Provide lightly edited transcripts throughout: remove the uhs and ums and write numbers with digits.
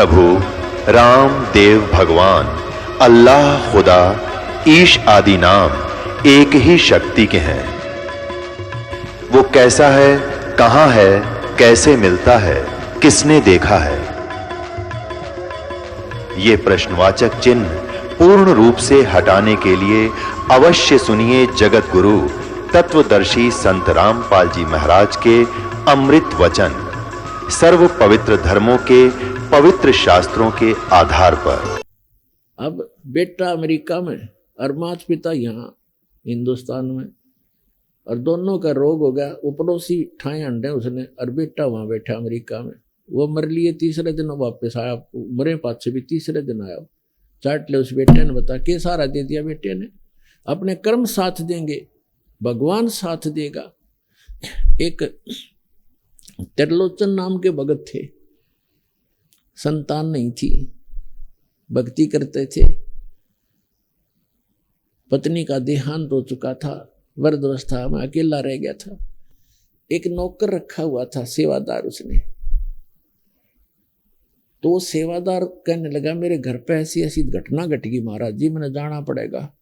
प्रभु राम देव भगवान अल्लाह खुदा ईश आदि नाम एक ही शक्ति के हैं। वो कैसा है, कहां है, कैसे मिलता है, किसने देखा है? ये प्रश्नवाचक चिन्ह पूर्ण रूप से हटाने के लिए अवश्य सुनिए जगत गुरु तत्वदर्शी संत रामपाल जी महाराज के अमृत वचन, सर्व पवित्र धर्मों के पवित्र शास्त्रों के आधार पर। अब बेटा अमेरिका में और माता पिता यहाँ हिंदुस्तान में, और दोनों का रोग हो गया। वो पड़ोसी ठाए अंडे उसने, और बेटा वहां बैठा अमेरिका में। वो मर लिए, तीसरे दिन वापस आया, मरे पास से भी तीसरे दिन आया। चाट ले उस बेटे ने, बता के सारा दे दिया बेटे ने। अपने कर्म साथ देंगे, भगवान साथ देगा। एक त्रिलोचन नाम के भगत थे, संतान नहीं थी, भक्ति करते थे। पत्नी का देहांत हो चुका था, वृद्धावस्था में अकेला रह गया था। एक नौकर रखा हुआ था, सेवादार उसने। तो वो सेवादार कहने लगा, मेरे घर पे ऐसी ऐसी घटना घट गई महाराज जी, मैंने जाना पड़ेगा।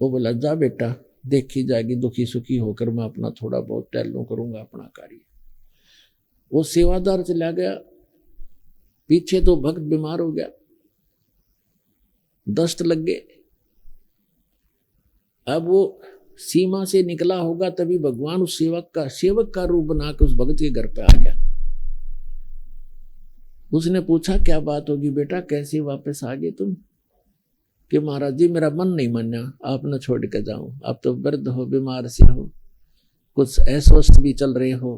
वो बोला, जा बेटा, देखी जाएगी, दुखी सुखी होकर मैं अपना थोड़ा बहुत टहलूं करूंगा अपना कार्य। वो सेवादार चला गया, पीछे तो भक्त बीमार हो गया, दस्त लग गए। अब वो सीमा से निकला होगा, तभी भगवान उस सेवक का रूप बना के उस भक्त के घर पे आ गया। उसने पूछा, क्या बात होगी बेटा, कैसे वापस आ गए तुम? कि महाराज जी मेरा मन नहीं माना, आप न छोड़ के जाऊं, आप तो वृद्ध हो, बीमार से हो, कुछ अस्वस्थ भी चल रहे हो,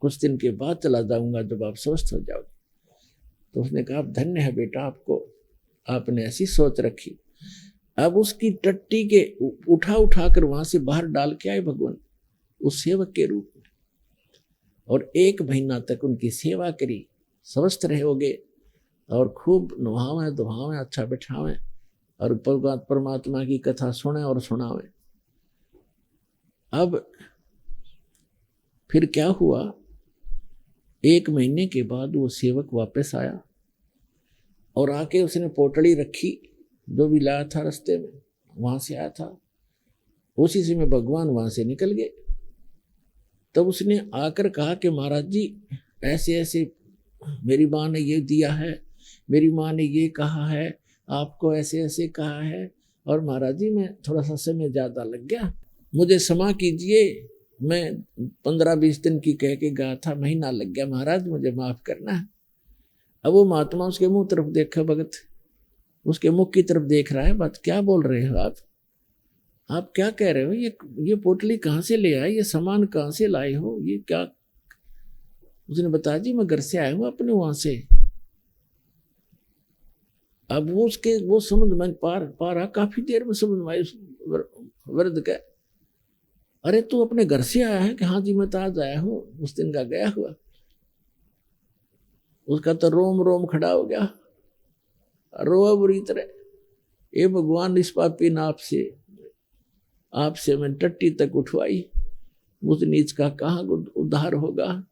कुछ दिन के बाद चला जाऊंगा जब आप स्वस्थ हो जाओ। तो उसने कहा, धन्य है बेटा आपको, आपने ऐसी सोच रखी। अब उसकी टट्टी के उठा कर वहां से बाहर डाल के आए भगवान उस सेवक के रूप में, और 1 महीना तक उनकी सेवा करी। स्वस्थ रहोगे और खूब नहावें धोहावें, अच्छा बैठावें, और परमात्मा की कथा सुने और सुनावें। अब फिर क्या हुआ, 1 महीने के बाद वो सेवक वापस आया, और आके उसने पोटली रखी, जो भी लाया था रास्ते में, वहां से आया था। उसी से में भगवान वहां से निकल गए। तब उसने आकर कहा कि महाराज जी ऐसे ऐसे मेरी माँ ने ये दिया है, मेरी माँ ने ये कहा है, आपको ऐसे ऐसे कहा है, और महाराज जी मैं थोड़ा सा समय ज़्यादा लग गया, मुझे क्षमा कीजिए, मैं 15-20 दिन की कह के गया था, महीना लग गया महाराज, मुझे माफ़ करना है। अब वो महात्मा उसके मुंह तरफ देखा, भगत उसके मुख की तरफ देख रहा है। बात क्या बोल रहे हो आप क्या कह रहे हो? ये पोटली कहाँ से ले आए, ये सामान कहाँ से लाए हो, ये क्या? उसने बताया, जी मैं घर से आया हूँ अपने वहां से। अब वो समझ में पा रहा, काफी देर में समझ में आई वृद्ध का, अरे तू अपने घर से आया है? कि हाँ जी मैं तो आज आया हूँ, उस दिन का गया हुआ। उसका तो रोम रोम खड़ा हो गया, रोआ बुरी तरह। ये भगवान इस पापी ने आपसे मैं टट्टी तक उठवाई, उस नीच का कहाँ उद्धार होगा?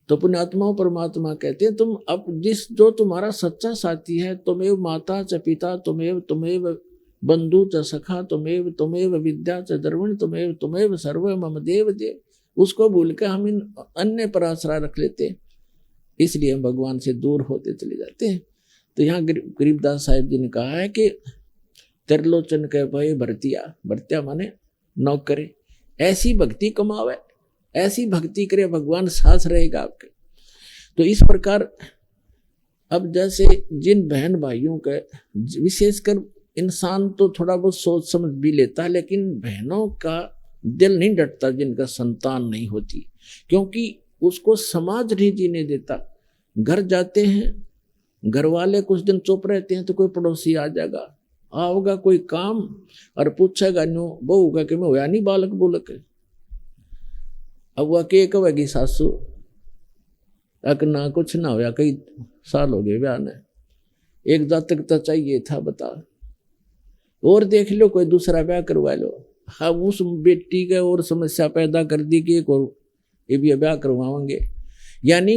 तो पुण्यात्माओं परमात्मा कहते हैं, तुम अब जो तुम्हारा सच्चा साथी है, तुमेव माता च पिता, तुमेव बंधु च सखा, तुमेव विद्या च द्रविण, तुमेव सर्व मम देव देव, उसको भूल के हम इन अन्य पर आश्रय रख लेते हैं, इसलिए हम भगवान से दूर होते चले जाते हैं। तो यहाँ गरीबदास साहिब जी ने कहा है कि त्रिलोचन के भय भरतिया माने नौकरे, ऐसी भक्ति कमावे, ऐसी भक्ति करे, भगवान साथ रहेगा आपके। तो इस प्रकार अब जैसे जिन बहन भाइयों के, विशेषकर इंसान तो थोड़ा बहुत सोच समझ भी लेता है, लेकिन बहनों का दिल नहीं डटता जिनका संतान नहीं होती, क्योंकि उसको समाज नहीं जीने देता। घर जाते हैं, घर वाले कुछ दिन चुप रहते हैं, तो कोई पड़ोसी आ जाएगा, आओगा कोई काम और पूछेगा, नो बहू का कि मैं होया नहीं बालक बोलक। अब वह के कहेगी सासू, अक ना कुछ ना होया, कई साल हो गए ब्याह ने, एक जातक तो चाहिए था, बता और देख लो कोई दूसरा ब्याह करवा लो। अब उस बेटी के और समस्या पैदा कर दी कि एक और ये भी ब्याह करवाएंगे, यानी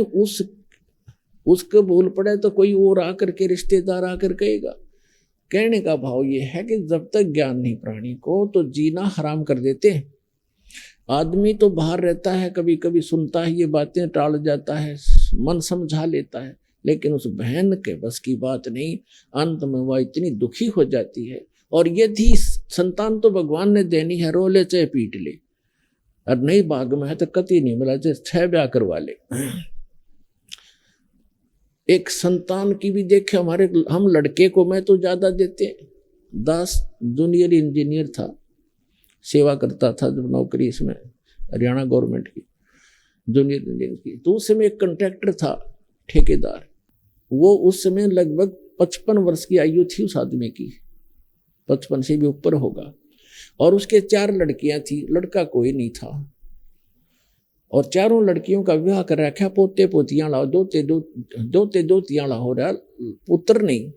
उसको भूल पड़े तो कोई और आकर के रिश्तेदार आकर कहेगा। कहने का भाव ये है कि जब तक ज्ञान नहीं प्राणी को तो जीना हराम कर देते हैं। आदमी तो बाहर रहता है, कभी कभी सुनता है ये बातें, टाल जाता है, मन समझा लेता है, लेकिन उस बहन के बस की बात नहीं। अंत में वह इतनी दुखी हो जाती है। और यदि संतान तो भगवान ने देनी है, रो ले चाहे पीट ले, और नहीं भाग में है तो कति नहीं मिला, चाहे 6 ब्याह करवा ले। एक संतान की भी देखे हमारे, हम लड़के को मैं तो ज्यादा देते हैं। दास जूनियर इंजीनियर था, सेवा करता था जब नौकरी इसमें हरियाणा गवर्नमेंट की जूनियर इंजीनियर की। तो उस समय एक कॉन्ट्रैक्टर था ठेकेदार, वो उस समय लगभग 55 वर्ष की आयु थी उस आदमी की, 55 से भी ऊपर होगा। और उसके 4 लड़कियां थी, लड़का कोई नहीं था। और चारों लड़कियों का विवाह कर रखा, पोते पोतियां लाओ, दोते दोतियां लाओ, हो रहा पुत्र नहीं।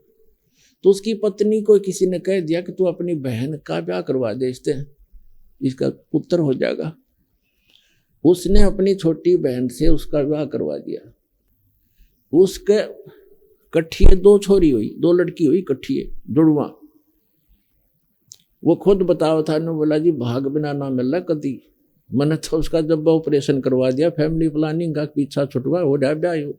तो उसकी पत्नी को किसी ने कह दिया कि तू अपनी बहन का विवाह करवा दे, इसका पुत्र हो जाएगा। उसने अपनी छोटी बहन से उसका विवाह करवा दिया। उसके कट्ठिए 2 छोरी हुई, 2 लड़की हुई कट्ठिए जुड़वा। वो खुद बताओ था, ने बोला जी भाग बिना ना मिला कदी। मैंने तो उसका जब ऑपरेशन करवा दिया, फैमिली प्लानिंग का पीछा छुटवा हो जाए ब्याह हो,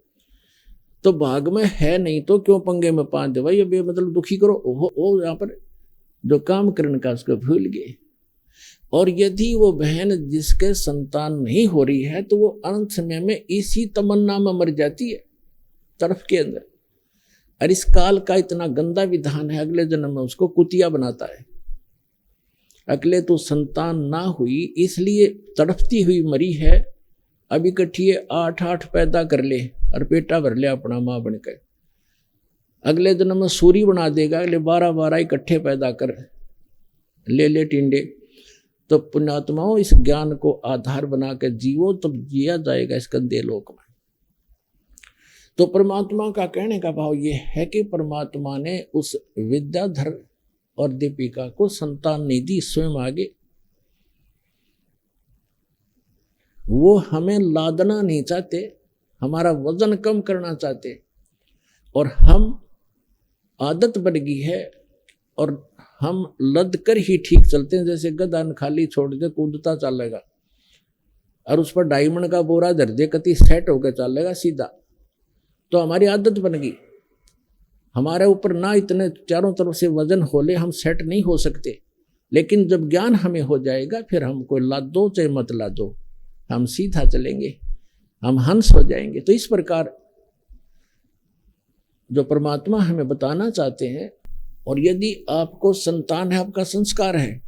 तो भाग में है नहीं तो क्यों पंगे में पान दे भाई, ये मतलब दुखी करो। ओ यहाँ पर जो काम करने का उसको भूल गए। और यदि वो बहन जिसके संतान नहीं हो रही है तो वो अनंत समय में इसी तमन्ना में मर जाती है तरफ के अंदर। और इस काल का इतना गंदा विधान है, अगले जन्म में उसको कुतिया बनाता है। अगले तो संतान ना हुई इसलिए तड़पती हुई मरी है, अब इकट्ठिए 8 पैदा कर ले और पेटा भर ले अपना माँ बनकर। अगले जन्म में सूरी बना देगा, अगले 12 इकट्ठे पैदा कर ले टिंडे। तो पुण्यात्माओं, इस ज्ञान को आधार बना कर जीवो, तब जिया जाएगा इस गंदे लोक में। तो परमात्मा का कहने का भाव ये है कि परमात्मा ने उस विद्याधर और दीपिका को संतान नहीं दी, स्वयं आगे। वो हमें लादना नहीं चाहते, हमारा वजन कम करना चाहते, और हम आदत बन गई है और हम लद कर ही ठीक चलते हैं। जैसे गधा खाली छोड़ दे कूदता चलेगा, और उस पर डायमंड का बोरा धर दे कति सेट होकर चलेगा सीधा। तो हमारी आदत बन गई, हमारे ऊपर ना इतने चारों तरफ से वजन हो ले, हम सेट नहीं हो सकते। लेकिन जब ज्ञान हमें हो जाएगा, फिर हमको लाद दो चाहे मत ला दो, हम सीधा चलेंगे, हम हंस हो जाएंगे। तो इस प्रकार जो परमात्मा हमें बताना चाहते हैं, और यदि आपको संतान है, आपका संस्कार है,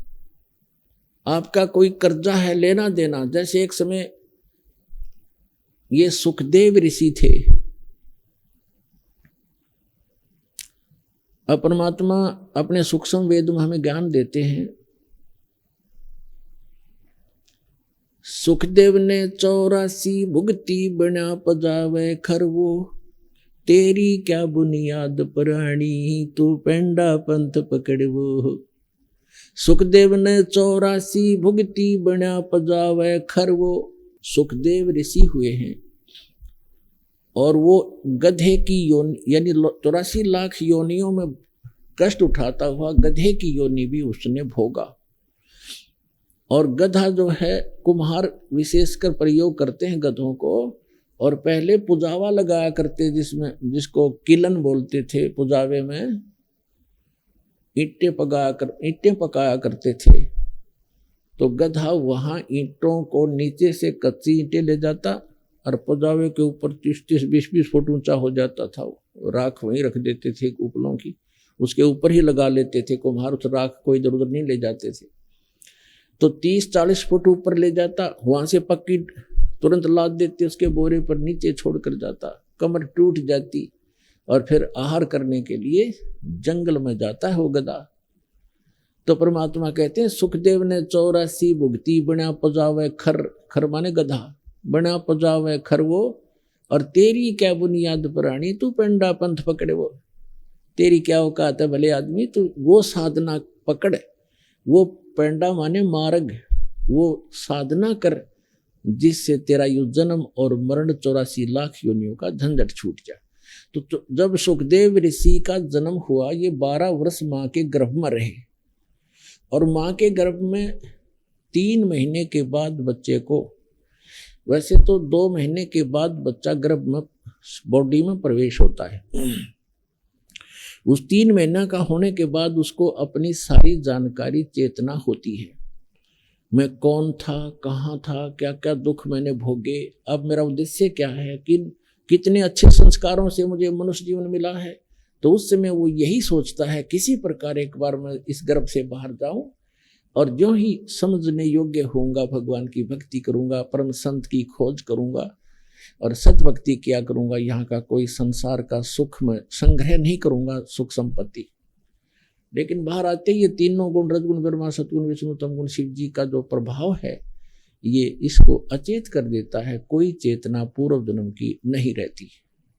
आपका कोई कर्जा है लेना देना, जैसे एक समय ये सुखदेव ऋषि थे। अब परमात्मा अपने सूक्ष्म वेद में हमें ज्ञान देते हैं। सुखदेव ने 84 भुगती बना पजावे खरवो, तेरी क्या बुनियाद प्राणी तू पेंडा पंथ पकड़वो। सुखदेव ने 84 भुगती बना पजावे खरवो। सुखदेव ऋषि हुए हैं और वो गधे की योनि यानी 84 लाख योनियों में कष्ट उठाता हुआ गधे की योनि भी उसने भोगा। और गधा जो है, कुम्हार विशेषकर प्रयोग करते हैं गधों को, और पहले पुजावा लगाया करते, जिसको किलन बोलते थे। पुजावे में ईंटें पकाया करते थे। तो गधा वहां ईंटों को नीचे से कच्ची ईंटें ले जाता और पुजावे के ऊपर 30-30, 20-20 फुट ऊंचा हो जाता था। राख वहीं रख देते थे उपलों की, उसके ऊपर ही लगा लेते थे कुम्हार, उस राख को इधर उधर नहीं ले जाते थे। तो 30-40 फुट ऊपर ले जाता, वहां से पक्की तुरंत लाद देते, उसके बोरे पर नीचे छोड़ कर जाता, कमर टूट जाती, और फिर आहार करने के लिए जंगल में जाता है वो गधा। तो परमात्मा कहते हैं सुखदेव ने 84 भुगती बना पजावे खर माने गधा, बना पजावे खरवो, और तेरी क्या बुनियाद प्राणी तू पेंडा पंथ पकड़े वो। तेरी क्या औकात है भले आदमी, तू वो साधना पकड़, वो पेंडा माने मार्ग, वो साधना कर जिससे तेरा यु जन्म और मरण 84 लाख योनियों का झंझट छूट जाए। तो जब सुखदेव ऋषि का जन्म हुआ, ये 12 वर्ष माँ के गर्भ में रहे, और माँ के गर्भ में 3 महीने के बाद बच्चे को, वैसे तो 2 महीने के बाद बच्चा गर्भ में बॉडी में प्रवेश होता है, उस 3 महीना का होने के बाद उसको अपनी सारी जानकारी चेतना होती है। मैं कौन था, कहाँ था, क्या क्या दुख मैंने भोगे, अब मेरा उद्देश्य क्या है, कितने अच्छे संस्कारों से मुझे मनुष्य जीवन मिला है। तो उस समय वो यही सोचता है किसी प्रकार एक बार मैं इस गर्भ से बाहर जाऊं, और जो ही समझने योग्य होऊंगा भगवान की भक्ति करूंगा, परम संत की खोज करूंगा और सत भक्ति किया करूंगा। यहाँ का कोई संसार का सुख में संग्रह नहीं करूंगा, सुख संपत्ति। लेकिन बाहर आते ही ये तीनों गुण, रजगुण ब्रह्मा, सतगुण विष्णु, तमगुण शिव जी का जो प्रभाव है, ये इसको अचेत कर देता है। कोई चेतना पूर्व जन्म की नहीं रहती,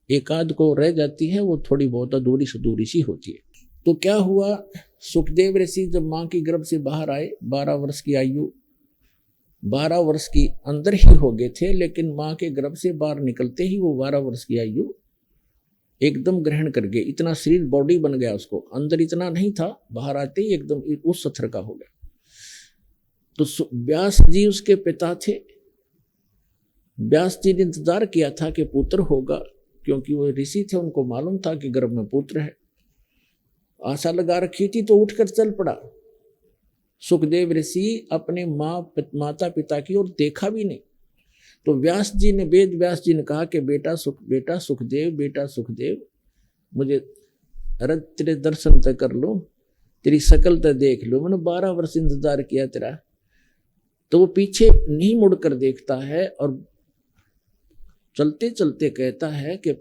एकाध को रह जाती है, वो थोड़ी बहुत अधूरी सधूरी सी होती है। तो क्या हुआ, सुखदेव ऋषि जब माँ की गर्भ से बाहर आए, 12 वर्ष की आयु, 12 वर्ष की अंदर ही हो गए थे, लेकिन माँ के गर्भ से बाहर निकलते ही वो 12 वर्ष की आयु एकदम ग्रहण कर गए। इतना शरीर बॉडी बन गया, उसको अंदर इतना नहीं था, बाहर आते ही एकदम उस सथर का हो गया। तो व्यास जी उसके पिता थे। व्यास जी ने इंतजार किया था कि पुत्र होगा, क्योंकि वो ऋषि थे, उनको मालूम था कि गर्भ में पुत्र है। आशा लगा रखी थी, तो उठकर चल पड़ा। सुखदेव ऋषि अपने माता पिता की ओर देखा भी नहीं। तो व्यास जी ने, वेद व्यास जी ने कहा कि बेटा सुखदेव, मुझे तेरे दर्शन तक कर लो, तेरी शकल तक देख लो, मैंने 12 वर्ष इंतजार किया तेरा। तो वो पीछे नहीं मुड़कर देखता है और चलते चलते कहता है कि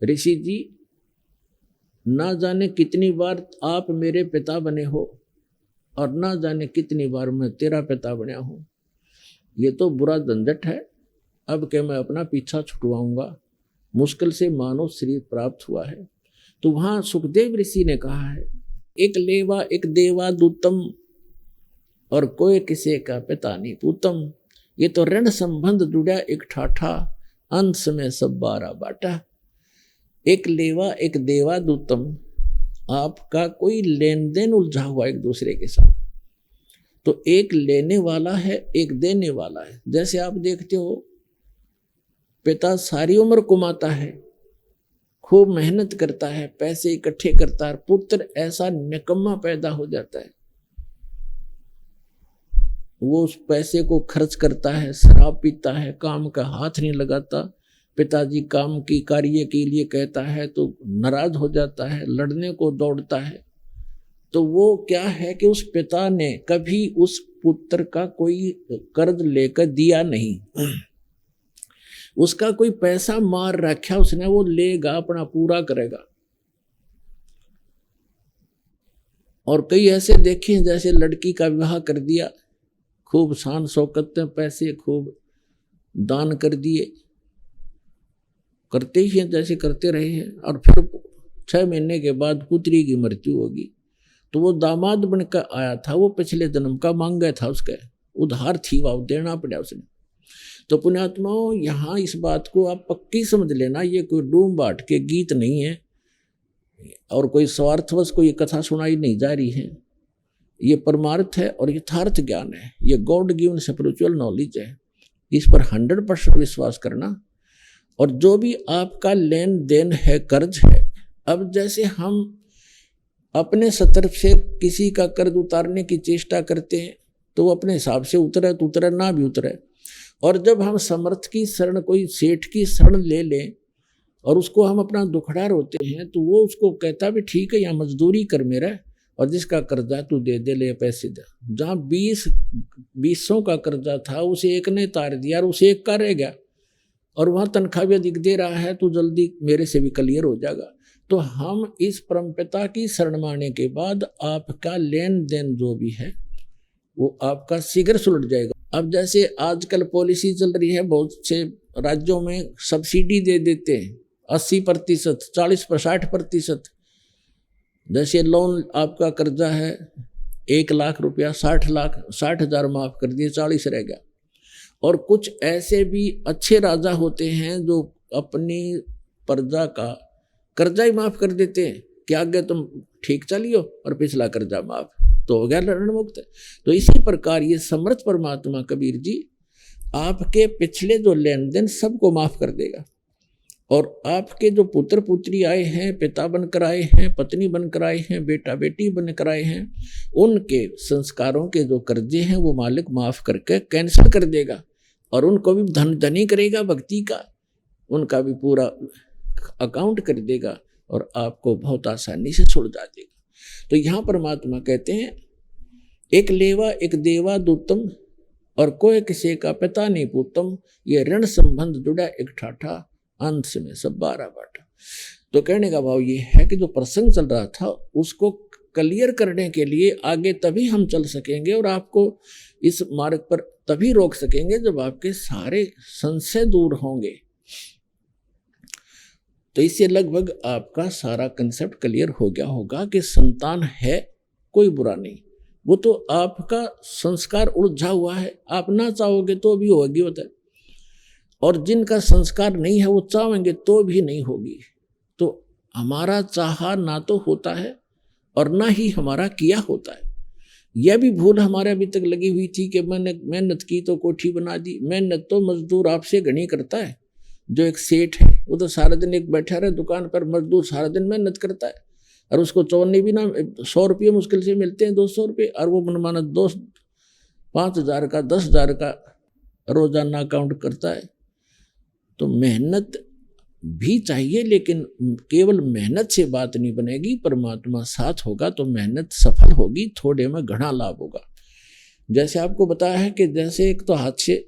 ऋषि जी, ना जाने कितनी बार आप मेरे पिता बने हो और ना जाने कितनी बार मैं तेरा पिता बना हूं। ये तो बुरा झंझट है, अब के मैं अपना पीछा छुटवाऊंगा, मुश्किल से मानव शरीर प्राप्त हुआ है। तो वहां सुखदेव ऋषि ने कहा है, एक लेवा एक देवा दूतम, और कोई किसी का पिता नहीं पूतम। ये तो ऋण संबंध जुड़ा एक ठाठा, अंश में सब 12 बाटा। एक लेवा एक देवा दूतम, आपका कोई लेन देन उलझा हुआ एक दूसरे के साथ। तो एक लेने वाला है, एक देने वाला है। जैसे आप देखते हो, पिता सारी उम्र कमाता है, खूब मेहनत करता है, पैसे इकट्ठे करता है, पुत्र ऐसा निकम्मा पैदा हो जाता है, वो उस पैसे को खर्च करता है, शराब पीता है, काम का हाथ नहीं लगाता। पिताजी काम की कार्य के लिए कहता है तो नाराज हो जाता है, लड़ने को दौड़ता है। तो वो क्या है कि उस पिता ने कभी उस पुत्र का कोई कर्ज लेकर दिया नहीं, उसका कोई पैसा मार रखा उसने, वो लेगा, अपना पूरा करेगा। और कई ऐसे देखे हैं, जैसे लड़की का विवाह कर दिया, खूब शान शौकत में पैसे खूब दान कर दिए, करते ही हैं जैसे करते रहे हैं, और फिर 6 महीने के बाद पुत्री की मृत्यु होगी। तो वो दामाद बनकर आया था, वो पिछले जन्म का मांगा था, उसका उधार थी, वो देना पड़ा उसने। तो पुण्यात्माओं, यहाँ इस बात को आप पक्की समझ लेना, ये कोई डूम बाट के गीत नहीं है और कोई स्वार्थवश कोई कथा सुनाई नहीं जा रही है। ये परमार्थ है और यथार्थ ज्ञान है, ये गॉड गिवन स्पिरिचुअल नॉलेज है। इस पर 100% विश्वास करना। और जो भी आपका लेन देन है, कर्ज है, अब जैसे हम अपने तरफ से किसी का कर्ज उतारने की चेष्टा करते हैं तो वो अपने हिसाब से उतरे तो उतरे, ना भी उतरे। और जब हम समर्थ की शरण, कोई सेठ की शरण ले लें और उसको हम अपना दुखड़ा रोते हैं, तो वो उसको कहता भी ठीक है, या मजदूरी कर मेरा, और जिसका कर्जा तू दे दे, ले पैसे दे। जहाँ 20 का कर्जा था, उसे एक ने तार दिया और उसे एक का रह गया, और वहाँ तनख्वाह भी अधिक दे रहा है, तो जल्दी मेरे से भी क्लियर हो जाएगा। तो हम इस परमपिता की शरण में आने के बाद आपका लेन देन जो भी है वो आपका शीघ्र सुलट जाएगा। अब जैसे आजकल पॉलिसी चल रही है, बहुत से राज्यों में सब्सिडी दे देते हैं 80%, 40-60%। जैसे लोन आपका कर्जा है 1 लाख रुपया, 60,000 माफ कर दिए, 40 रह गया। और कुछ ऐसे भी अच्छे राजा होते हैं जो अपनी प्रजा का कर्जा ही माफ कर देते हैं कि आगे तुम ठीक चलियो और पिछला कर्जा माफ, तो हो गया ऋण मुक्त। तो इसी प्रकार ये समर्थ परमात्मा कबीर जी आपके पिछले जो लेन देन सबको माफ कर देगा, और आपके जो पुत्र पुत्री आए हैं, पिता बनकर आए हैं, पत्नी बनकर आए हैं, बेटा बेटी बनकर आए हैं, उनके संस्कारों के जो कर्जे हैं वो मालिक माफ करके कैंसिल कर देगा, और उनको भी धनी करेगा भक्ति का, उनका भी पूरा अकाउंट कर देगा और आपको बहुत आसानी से छुड़वा देगा। तो यहाँ परमात्मा कहते हैं एक लेवा एक देवा दूतम, और कोई किसी का पिता नहीं पूतम, ये ऋण संबंध जुड़ा एक ठाठा, अंत में सब 12 बाटा। तो कहने का भाव ये है कि जो प्रसंग चल रहा था उसको क्लियर करने के लिए आगे तभी हम चल सकेंगे, और आपको इस मार्ग पर तभी रोक सकेंगे जब आपके सारे संशय दूर होंगे। तो इससे लगभग आपका सारा कंसेप्ट क्लियर हो गया होगा कि संतान है कोई बुरा नहीं, वो तो आपका संस्कार उलझा हुआ है, आप ना चाहोगे तो भी होगी होता है, और जिनका संस्कार नहीं है वो चाहेंगे तो भी नहीं होगी। तो हमारा चाहा ना तो होता है और ना ही हमारा किया होता है। यह भी भूल हमारे अभी तक लगी हुई थी कि मैंने मेहनत की तो कोठी बना दी। मेहनत तो मजदूर आपसे घनी करता है। जो एक सेठ है वो तो सारा दिन एक बैठा रहे दुकान पर, मजदूर सारा दिन मेहनत करता है और उसको चौनी भी ना 100 रुपये मुश्किल से मिलते हैं, 200 रुपये, और वो मनमाना 5,000 का 10,000 का रोजाना अकाउंट करता है। तो मेहनत भी चाहिए, लेकिन केवल मेहनत से बात नहीं बनेगी। परमात्मा साथ होगा तो मेहनत सफल होगी, थोड़े में घना लाभ होगा। जैसे आपको बताया है कि जैसे एक तो हाथ से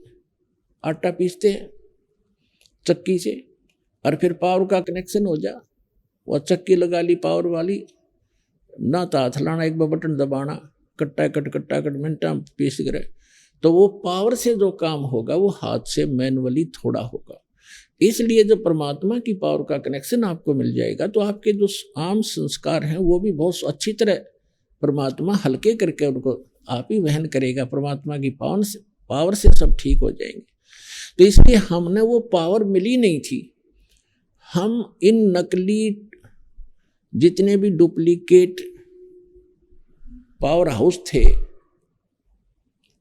आटा पीसते हैं चक्की से, और फिर पावर का कनेक्शन हो जा, वह चक्की लगा ली पावर वाली, ना तो हाथ लाना, एक बटन दबाना, कट्टा कट मिनटा पीस करे। तो वो पावर से जो काम होगा वो हाथ से मैनुअली थोड़ा होगा। इसलिए जब परमात्मा की पावर का कनेक्शन आपको मिल जाएगा तो आपके जो आम संस्कार हैं वो भी बहुत अच्छी तरह परमात्मा हल्के करके उनको आप ही वहन करेगा। परमात्मा की पावर से सब ठीक हो जाएंगे। तो इसलिए हमने वो पावर मिली नहीं थी। हम इन नकली जितने भी डुप्लीकेट पावर हाउस थे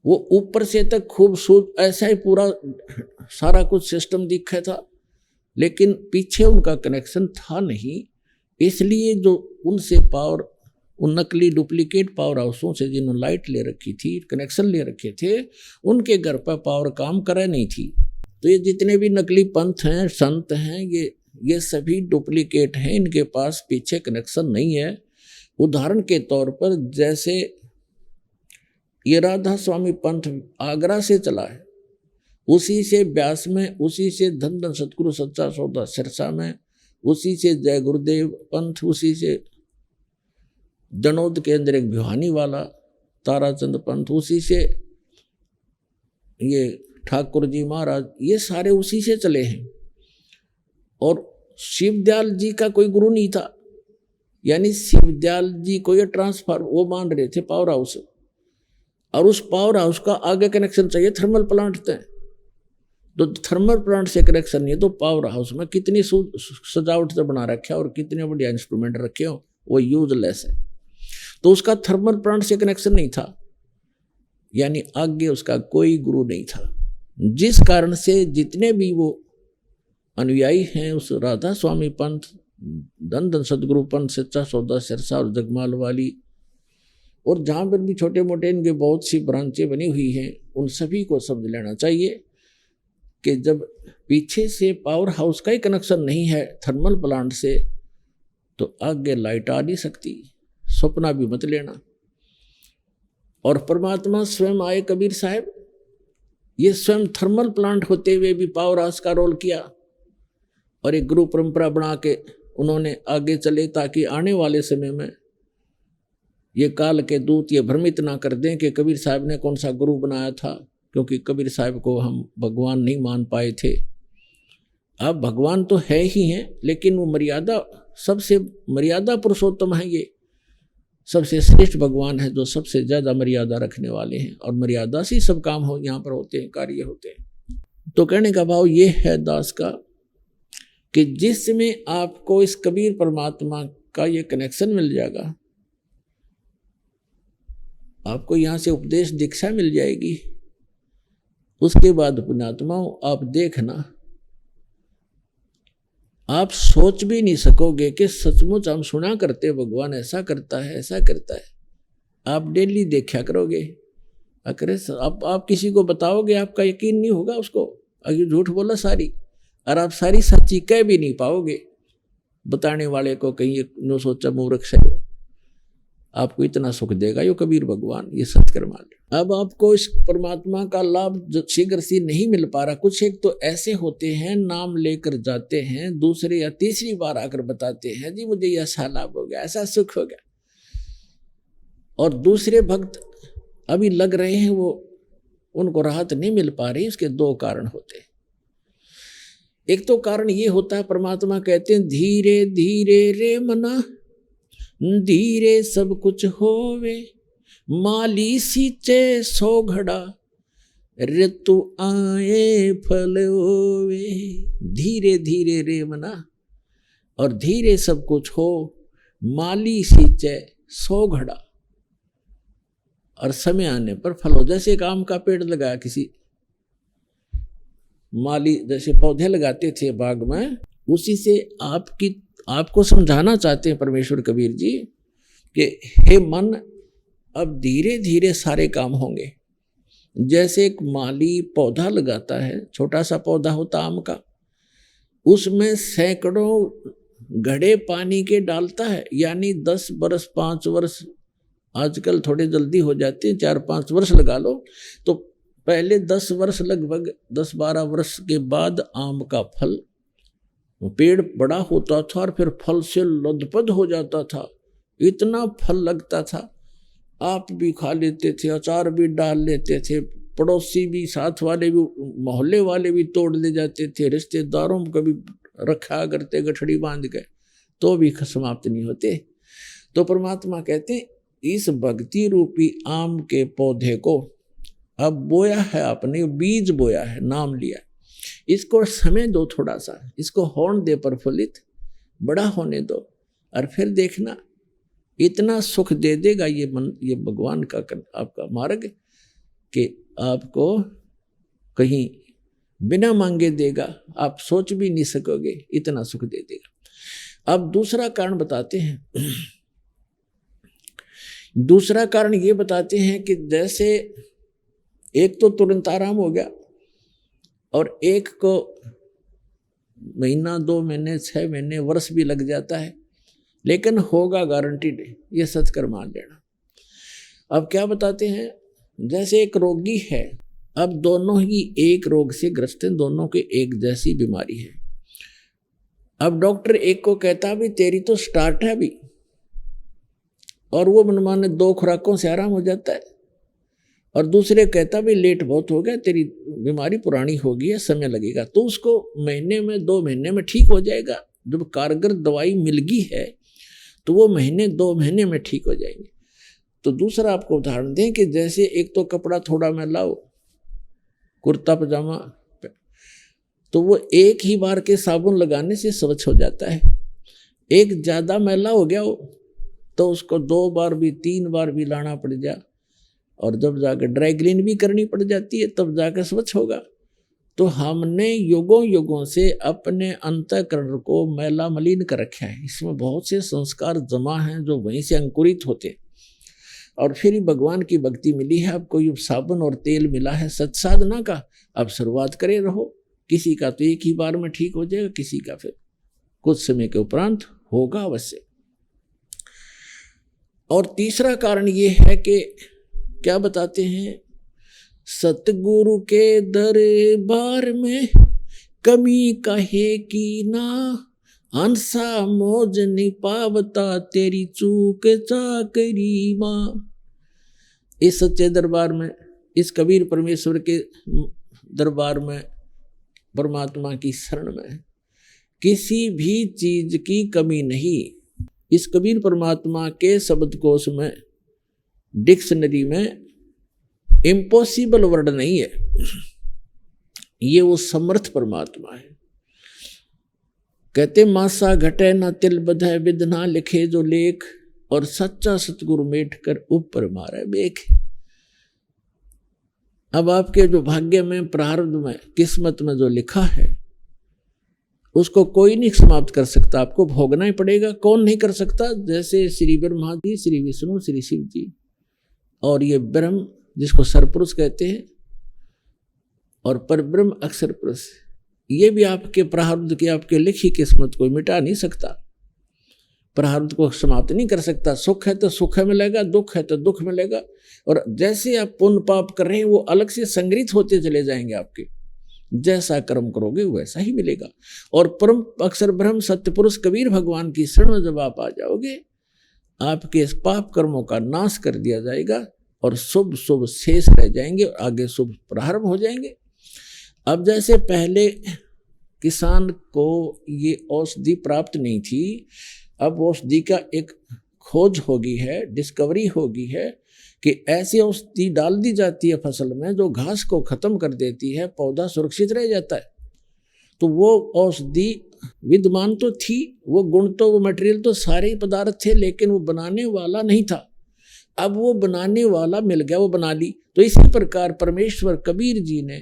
वो ऊपर से तक खूबसूरत ऐसा ही पूरा सारा कुछ सिस्टम दिखा था, लेकिन पीछे उनका कनेक्शन था नहीं। इसलिए जो उनसे पावर, उन नकली डुप्लीकेट पावर हाउसों से जिन्होंने लाइट ले रखी थी, कनेक्शन ले रखे थे, उनके घर पर पावर काम करे नहीं थी। तो ये जितने भी नकली पंथ हैं, संत हैं, ये सभी डुप्लीकेट हैं, इनके पास पीछे कनेक्शन नहीं है। उदाहरण के तौर पर जैसे ये राधा स्वामी पंथ आगरा से चला है, उसी से ब्यास में, उसी से धन धन सतगुरु सच्चा सौदा सिरसा में, उसी से जय गुरुदेव पंथ, उसी से जनोद के अंदर एक भिवानी वाला ताराचंद पंथ, उसी से ये ठाकुर जी महाराज, ये सारे उसी से चले हैं। और शिवदयाल जी का कोई गुरु नहीं था, यानी शिवदयाल जी को ये ट्रांसफर वो मान रहे थे पावर हाउस, और उस पावर हाउस का आगे कनेक्शन चाहिए थर्मल प्लांट से। तो थर्मल प्लांट से कनेक्शन नहीं है तो पावर हाउस में कितनी सजावट से बना रखे और कितने बढ़िया इंस्ट्रूमेंट रखे हो, वो यूजलेस है। तो उसका थर्मल प्लांट से कनेक्शन नहीं था, यानी आगे उसका कोई गुरु नहीं था, जिस कारण से जितने भी वो अनुयायी हैं उस राधा स्वामी पंथ, धन धन सदगुरु पंथ, सच्चा सौदा सिरसा और जगमाल वाली, और जहाँ पर भी छोटे मोटे इनके बहुत सी ब्रांचें बनी हुई हैं, उन सभी को समझ लेना चाहिए कि जब पीछे से पावर हाउस का ही कनेक्शन नहीं है थर्मल प्लांट से, तो आगे लाइट आ नहीं सकती। सपना भी मत लेना। और परमात्मा स्वयं आए कबीर साहब, ये स्वयं थर्मल प्लांट होते हुए भी पावर हाउस का रोल किया, और एक गुरु परंपरा बना के उन्होंने आगे चले, ताकि आने वाले समय में ये काल के दूत ये भ्रमित ना कर दें कि कबीर साहब ने कौन सा गुरु बनाया था, क्योंकि कबीर साहब को हम भगवान नहीं मान पाए थे। अब भगवान तो है ही हैं, लेकिन वो मर्यादा, सबसे मर्यादा पुरुषोत्तम है, ये सबसे श्रेष्ठ भगवान है जो सबसे ज़्यादा मर्यादा रखने वाले हैं, और मर्यादा से सब काम हो यहाँ पर होते हैं, कार्य होते हैं। तो कहने का भाव ये है दास का कि जिसमें आपको इस कबीर परमात्मा का ये कनेक्शन मिल जाएगा, आपको यहाँ से उपदेश दीक्षा मिल जाएगी। उसके बाद पुण्यात्माओं आप देखना, आप सोच भी नहीं सकोगे कि सचमुच हम सुना करते भगवान ऐसा करता है ऐसा करता है। आप डेली देखा करोगे, अरे आप किसी को बताओगे आपका यकीन नहीं होगा उसको, अगर झूठ बोला सारी, और आप सारी सच्ची कह भी नहीं पाओगे बताने वाले को, कहीं नो सोचा मूर्ख से। आपको इतना सुख देगा यो कबीर भगवान, ये सत्कर्म मान। अब आपको इस परमात्मा का लाभ शीघ्र से नहीं मिल पा रहा। कुछ एक तो ऐसे होते हैं नाम लेकर जाते हैं, दूसरे या तीसरी बार आकर बताते हैं जी मुझे ऐसा लाभ हो गया, ऐसा सुख हो गया, और दूसरे भक्त अभी लग रहे हैं वो उनको राहत नहीं मिल पा रही। इसके दो कारण होते हैं। एक तो कारण ये होता है, परमात्मा कहते हैं धीरे धीरे रे मना, धीरे सब कुछ होवे, माली सींचे सो घड़ा, ऋतु आए फल होवे। धीरे धीरे रे मना, और धीरे सब कुछ हो, माली सींचे सो घड़ा, और समय आने पर फल हो। जैसे एक आम का पेड़ लगाया किसी माली, जैसे पौधे लगाते थे बाग में, उसी से आपको समझाना चाहते हैं परमेश्वर कबीर जी कि हे मन, अब धीरे धीरे सारे काम होंगे। जैसे एक माली पौधा लगाता है, छोटा सा पौधा होता आम का, उसमें सैकड़ों घड़े पानी के डालता है, यानी 10 वर्ष 5 वर्ष, आजकल थोड़े जल्दी हो जाते हैं, 4-5 वर्ष लगा लो, तो पहले 10 वर्ष, लगभग 10-12 वर्ष के बाद आम का फल, पेड़ बड़ा होता था और फिर फल से लदपद हो जाता था, इतना फल लगता था, आप भी खा लेते थे, अचार भी डाल लेते थे, पड़ोसी भी, साथ वाले भी, मोहल्ले वाले भी तोड़ ले जाते थे, रिश्तेदारों को भी रखा करते गठड़ी बांध के, तो भी समाप्त नहीं होते। तो परमात्मा कहते हैं इस भक्ति रूपी आम के पौधे को अब बोया है आपने, बीज बोया है, नाम लिया, इसको समय दो थोड़ा सा, इसको होने दे प्रफुल्लित, बड़ा होने दो, और फिर देखना इतना सुख दे देगा ये मन, ये भगवान का आपका मार्ग, कि आपको कहीं बिना मांगे देगा, आप सोच भी नहीं सकोगे, इतना सुख दे देगा। अब दूसरा कारण बताते हैं। दूसरा कारण ये बताते हैं कि जैसे एक तो तुरंत आराम हो गया, और एक को महीना, 2 महीने, 6 महीने, वर्ष भी लग जाता है, लेकिन होगा गारंटीड, ये सत्कर्म मान लेना। अब क्या बताते हैं, जैसे एक रोगी है, अब दोनों ही एक रोग से ग्रस्त हैं, दोनों के एक जैसी बीमारी है। अब डॉक्टर एक को कहता भी तेरी तो स्टार्ट है अभी, और वो मनमाने 2 खुराकों से आराम हो जाता है, और दूसरे कहता भी लेट बहुत हो गया, तेरी बीमारी पुरानी हो गई है, समय लगेगा, तो उसको महीने में, 2 महीने में ठीक हो जाएगा। जब कारगर दवाई मिल गई है तो वो महीने 2 महीने में ठीक हो जाएंगे। तो दूसरा आपको उदाहरण दें कि जैसे एक तो कपड़ा थोड़ा मैला हो, कुर्ता पजामा, तो वो एक ही बार के साबुन लगाने से स्वच्छ हो जाता है। एक ज़्यादा मैला हो गया हो तो उसको 2 बार भी 3 बार भी लाना पड़ जा, और जब जाकर ड्राई क्लीन भी करनी पड़ जाती है, तब जाकर स्वच्छ होगा। तो हमने युगों युगों से अपने अंतःकरण को मैला मलिन कर रखा है, इसमें बहुत से संस्कार जमा हैं जो वहीं से अंकुरित होते हैं, और फिर ही भगवान की भक्ति मिली है। आपको ये साबुन और तेल मिला है सत साधना का, अब शुरुआत करे रहो। किसी का तो एक ही बार में ठीक हो जाएगा, किसी का फिर कुछ समय के उपरांत होगा अवश्य। और तीसरा कारण ये है कि क्या बताते हैं, सतगुरु के दरबार में कमी कहे की ना, हंसा मौज नहीं पावता तेरी चूक चाकरी माँ। इस सच्चे दरबार में, इस कबीर परमेश्वर के दरबार में, परमात्मा की शरण में किसी भी चीज की कमी नहीं। इस कबीर परमात्मा के शब्दकोश में, डिक्शनरी में इम्पॉसिबल वर्ड नहीं है, ये वो समर्थ परमात्मा है। कहते मासा घटे ना तिल बधे विद ना लिखे जो लेख, और सच्चा सतगुरु मेट कर ऊपर मारे बेख। अब आपके जो भाग्य में, प्रारब्ध में, किस्मत में जो लिखा है उसको कोई नहीं समाप्त कर सकता, आपको भोगना ही पड़ेगा। कौन नहीं कर सकता? जैसे श्री ब्रह्मा जी, श्री विष्णु, श्री शिव जी और ये ब्रह्म जिसको सरपुरुष कहते हैं और परब्रह्म अक्षर पुरुष, ये भी आपके प्रारब्ध की, आपके लिखी किस्मत को मिटा नहीं सकता, प्रारब्ध को समाप्त नहीं कर सकता। सुख है तो सुख मिलेगा, दुख है तो दुख मिलेगा, और जैसे आप पुण्य पाप कर रहे हैं वो अलग से संग्रहित होते चले जाएंगे आपके। जैसा कर्म करोगे वैसा ही मिलेगा। और परम अक्षर ब्रह्म सत्य पुरुष कबीर भगवान की शरण में जब आप आ जाओगे, आपके इस पाप कर्मों का नाश कर दिया जाएगा और शुभ शुभ शेष रह जाएंगे और आगे शुभ प्रारंभ हो जाएंगे। अब जैसे पहले किसान को ये औषधि प्राप्त नहीं थी, अब औषधि का एक खोज हो गई है, डिस्कवरी हो गई है कि ऐसी औषधि डाल दी जाती है फसल में जो घास को खत्म कर देती है, पौधा सुरक्षित रह जाता है। तो वो औषधि विद्यमान तो थी, वो गुण तो, वो मटेरियल तो सारे ही पदार्थ थे, लेकिन वो बनाने वाला नहीं था। अब वो बनाने वाला मिल गया, वो बना ली। तो इसी प्रकार परमेश्वर कबीर जी ने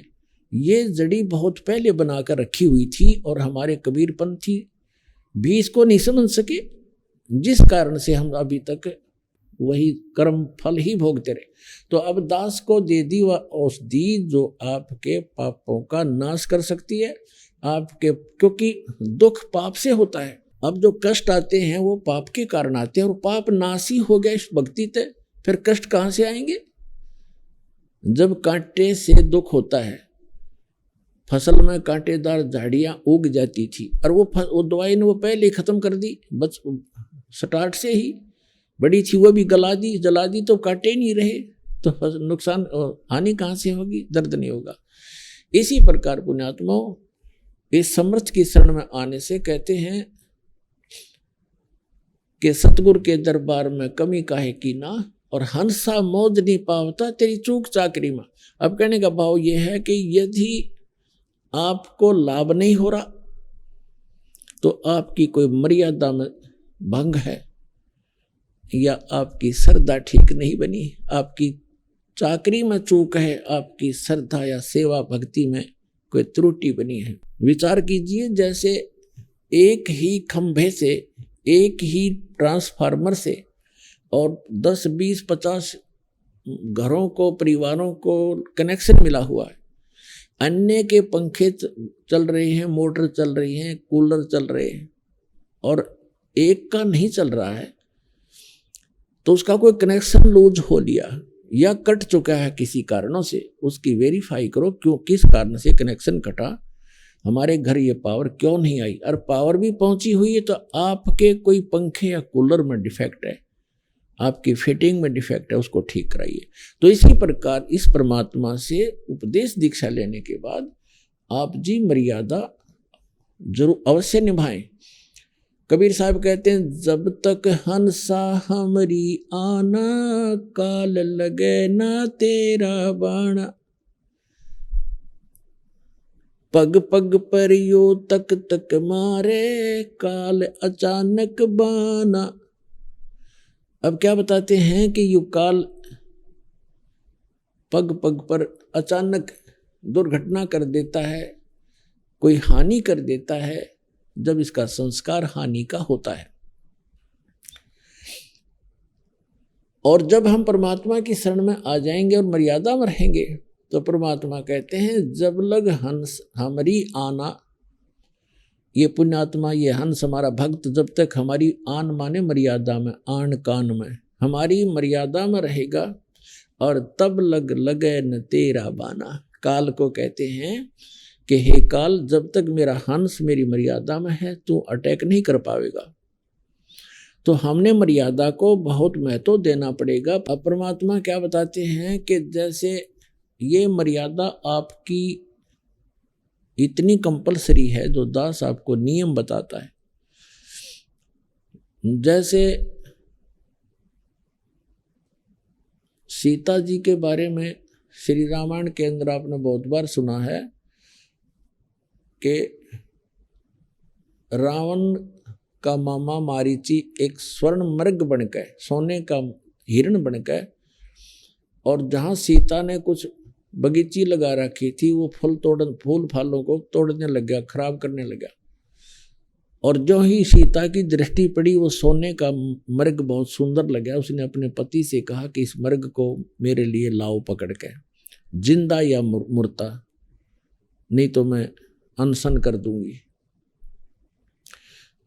ये जड़ी बहुत पहले बनाकर रखी हुई थी और हमारे कबीरपंथी भी इसको नहीं समझ सके, जिस कारण से हम अभी तक वही कर्म फल ही भोगते रहे। तो अब दास को दे दी वह औषधि जो आपके पापों का नाश कर सकती है आपके, क्योंकि दुख पाप से होता है। अब जो कष्ट आते हैं वो पाप के कारण आते हैं, और पाप नाशी हो गया इस भक्ति से, फिर कष्ट कहाँ से आएंगे? जब कांटे से दुख होता है, फसल में कांटेदार झाड़ियां उग जाती थी और वो दवाई ने वो पहले ही खत्म कर दी, बस स्टार्ट से ही बड़ी थी, वो भी जला दी तो कांटे नहीं रहे, तो नुकसान हानि कहाँ से होगी? दर्द नहीं होगा। इसी प्रकार पुण्यात्माओं, इस समर्थ की शरण में आने से कहते हैं कि सतगुरु के दरबार में कमी काहे की ना, और हंसा मौज नहीं पावता तेरी चूक चाकरी में। अब कहने का भाव यह है कि यदि आपको लाभ नहीं हो रहा तो आपकी कोई मर्यादा में भंग है, या आपकी श्रद्धा ठीक नहीं बनी, आपकी चाकरी में चूक है, आपकी श्रद्धा या सेवा भक्ति में कोई त्रुटि बनी है। विचार कीजिए, जैसे एक ही खंभे से, एक ही ट्रांसफार्मर से और 10, 20, 50 घरों को, परिवारों को कनेक्शन मिला हुआ है। अन्य के पंखे चल रहे हैं, मोटर चल रही हैं, कूलर चल रहे हैं, और एक का नहीं चल रहा है, तो उसका कोई कनेक्शन लूज हो लिया या कट चुका है किसी कारणों से, उसकी वेरीफाई करो क्यों, किस कारण से कनेक्शन कटा, हमारे घर ये पावर क्यों नहीं आई। और पावर भी पहुंची हुई है तो आपके कोई पंखे या कूलर में डिफेक्ट है, आपकी फिटिंग में डिफेक्ट है, उसको ठीक कराइए। तो इसी प्रकार इस परमात्मा से उपदेश दीक्षा लेने के बाद आप जी मर्यादा जरूर अवश्य निभाएं। कबीर साहब कहते हैं, जब तक हंसा हमरी आना, काल लगे ना तेरा बाणा, पग पग पर यो तक तक मारे, काल अचानक बाना। अब क्या बताते हैं कि यू काल पग पग पर अचानक दुर्घटना कर देता है, कोई हानि कर देता है, जब इसका संस्कार हानि का होता है। और जब हम परमात्मा की शरण में आ जाएंगे और मर्यादा में रहेंगे तो परमात्मा कहते हैं, जब लग हंस हमारी आना, ये पुण्यात्मा, ये हंस हमारा भक्त जब तक हमारी आन माने मर्यादा में, आन कान में, हमारी मर्यादा में रहेगा, और तब लगे न तेरा बाना। काल को कहते हैं कि हे काल, जब तक मेरा हंस मेरी मर्यादा में है तू अटैक नहीं कर पाएगा। तो हमने मर्यादा को बहुत महत्व देना पड़ेगा। अब परमात्मा क्या बताते हैं कि जैसे ये मर्यादा आपकी इतनी कंपलसरी है, जो दास आपको नियम बताता है, जैसे सीता जी के बारे में श्री रामायण के अंदर आपने बहुत बार सुना है कि रावण का मामा मारीची एक स्वर्ण मृग बनकर, सोने का हिरण बनकर, और जहाँ सीता ने कुछ बगीची लगा रखी थी वो फूल फालों को तोड़ने लग गया, खराब करने लगा। और जो ही सीता की दृष्टि पड़ी वो सोने का मृग बहुत सुंदर लगा। उसने अपने पति से कहा कि इस मृग को मेरे लिए लाओ पकड़ के, जिंदा या मुर्दा, नहीं तो मैं अनशन कर दूंगी।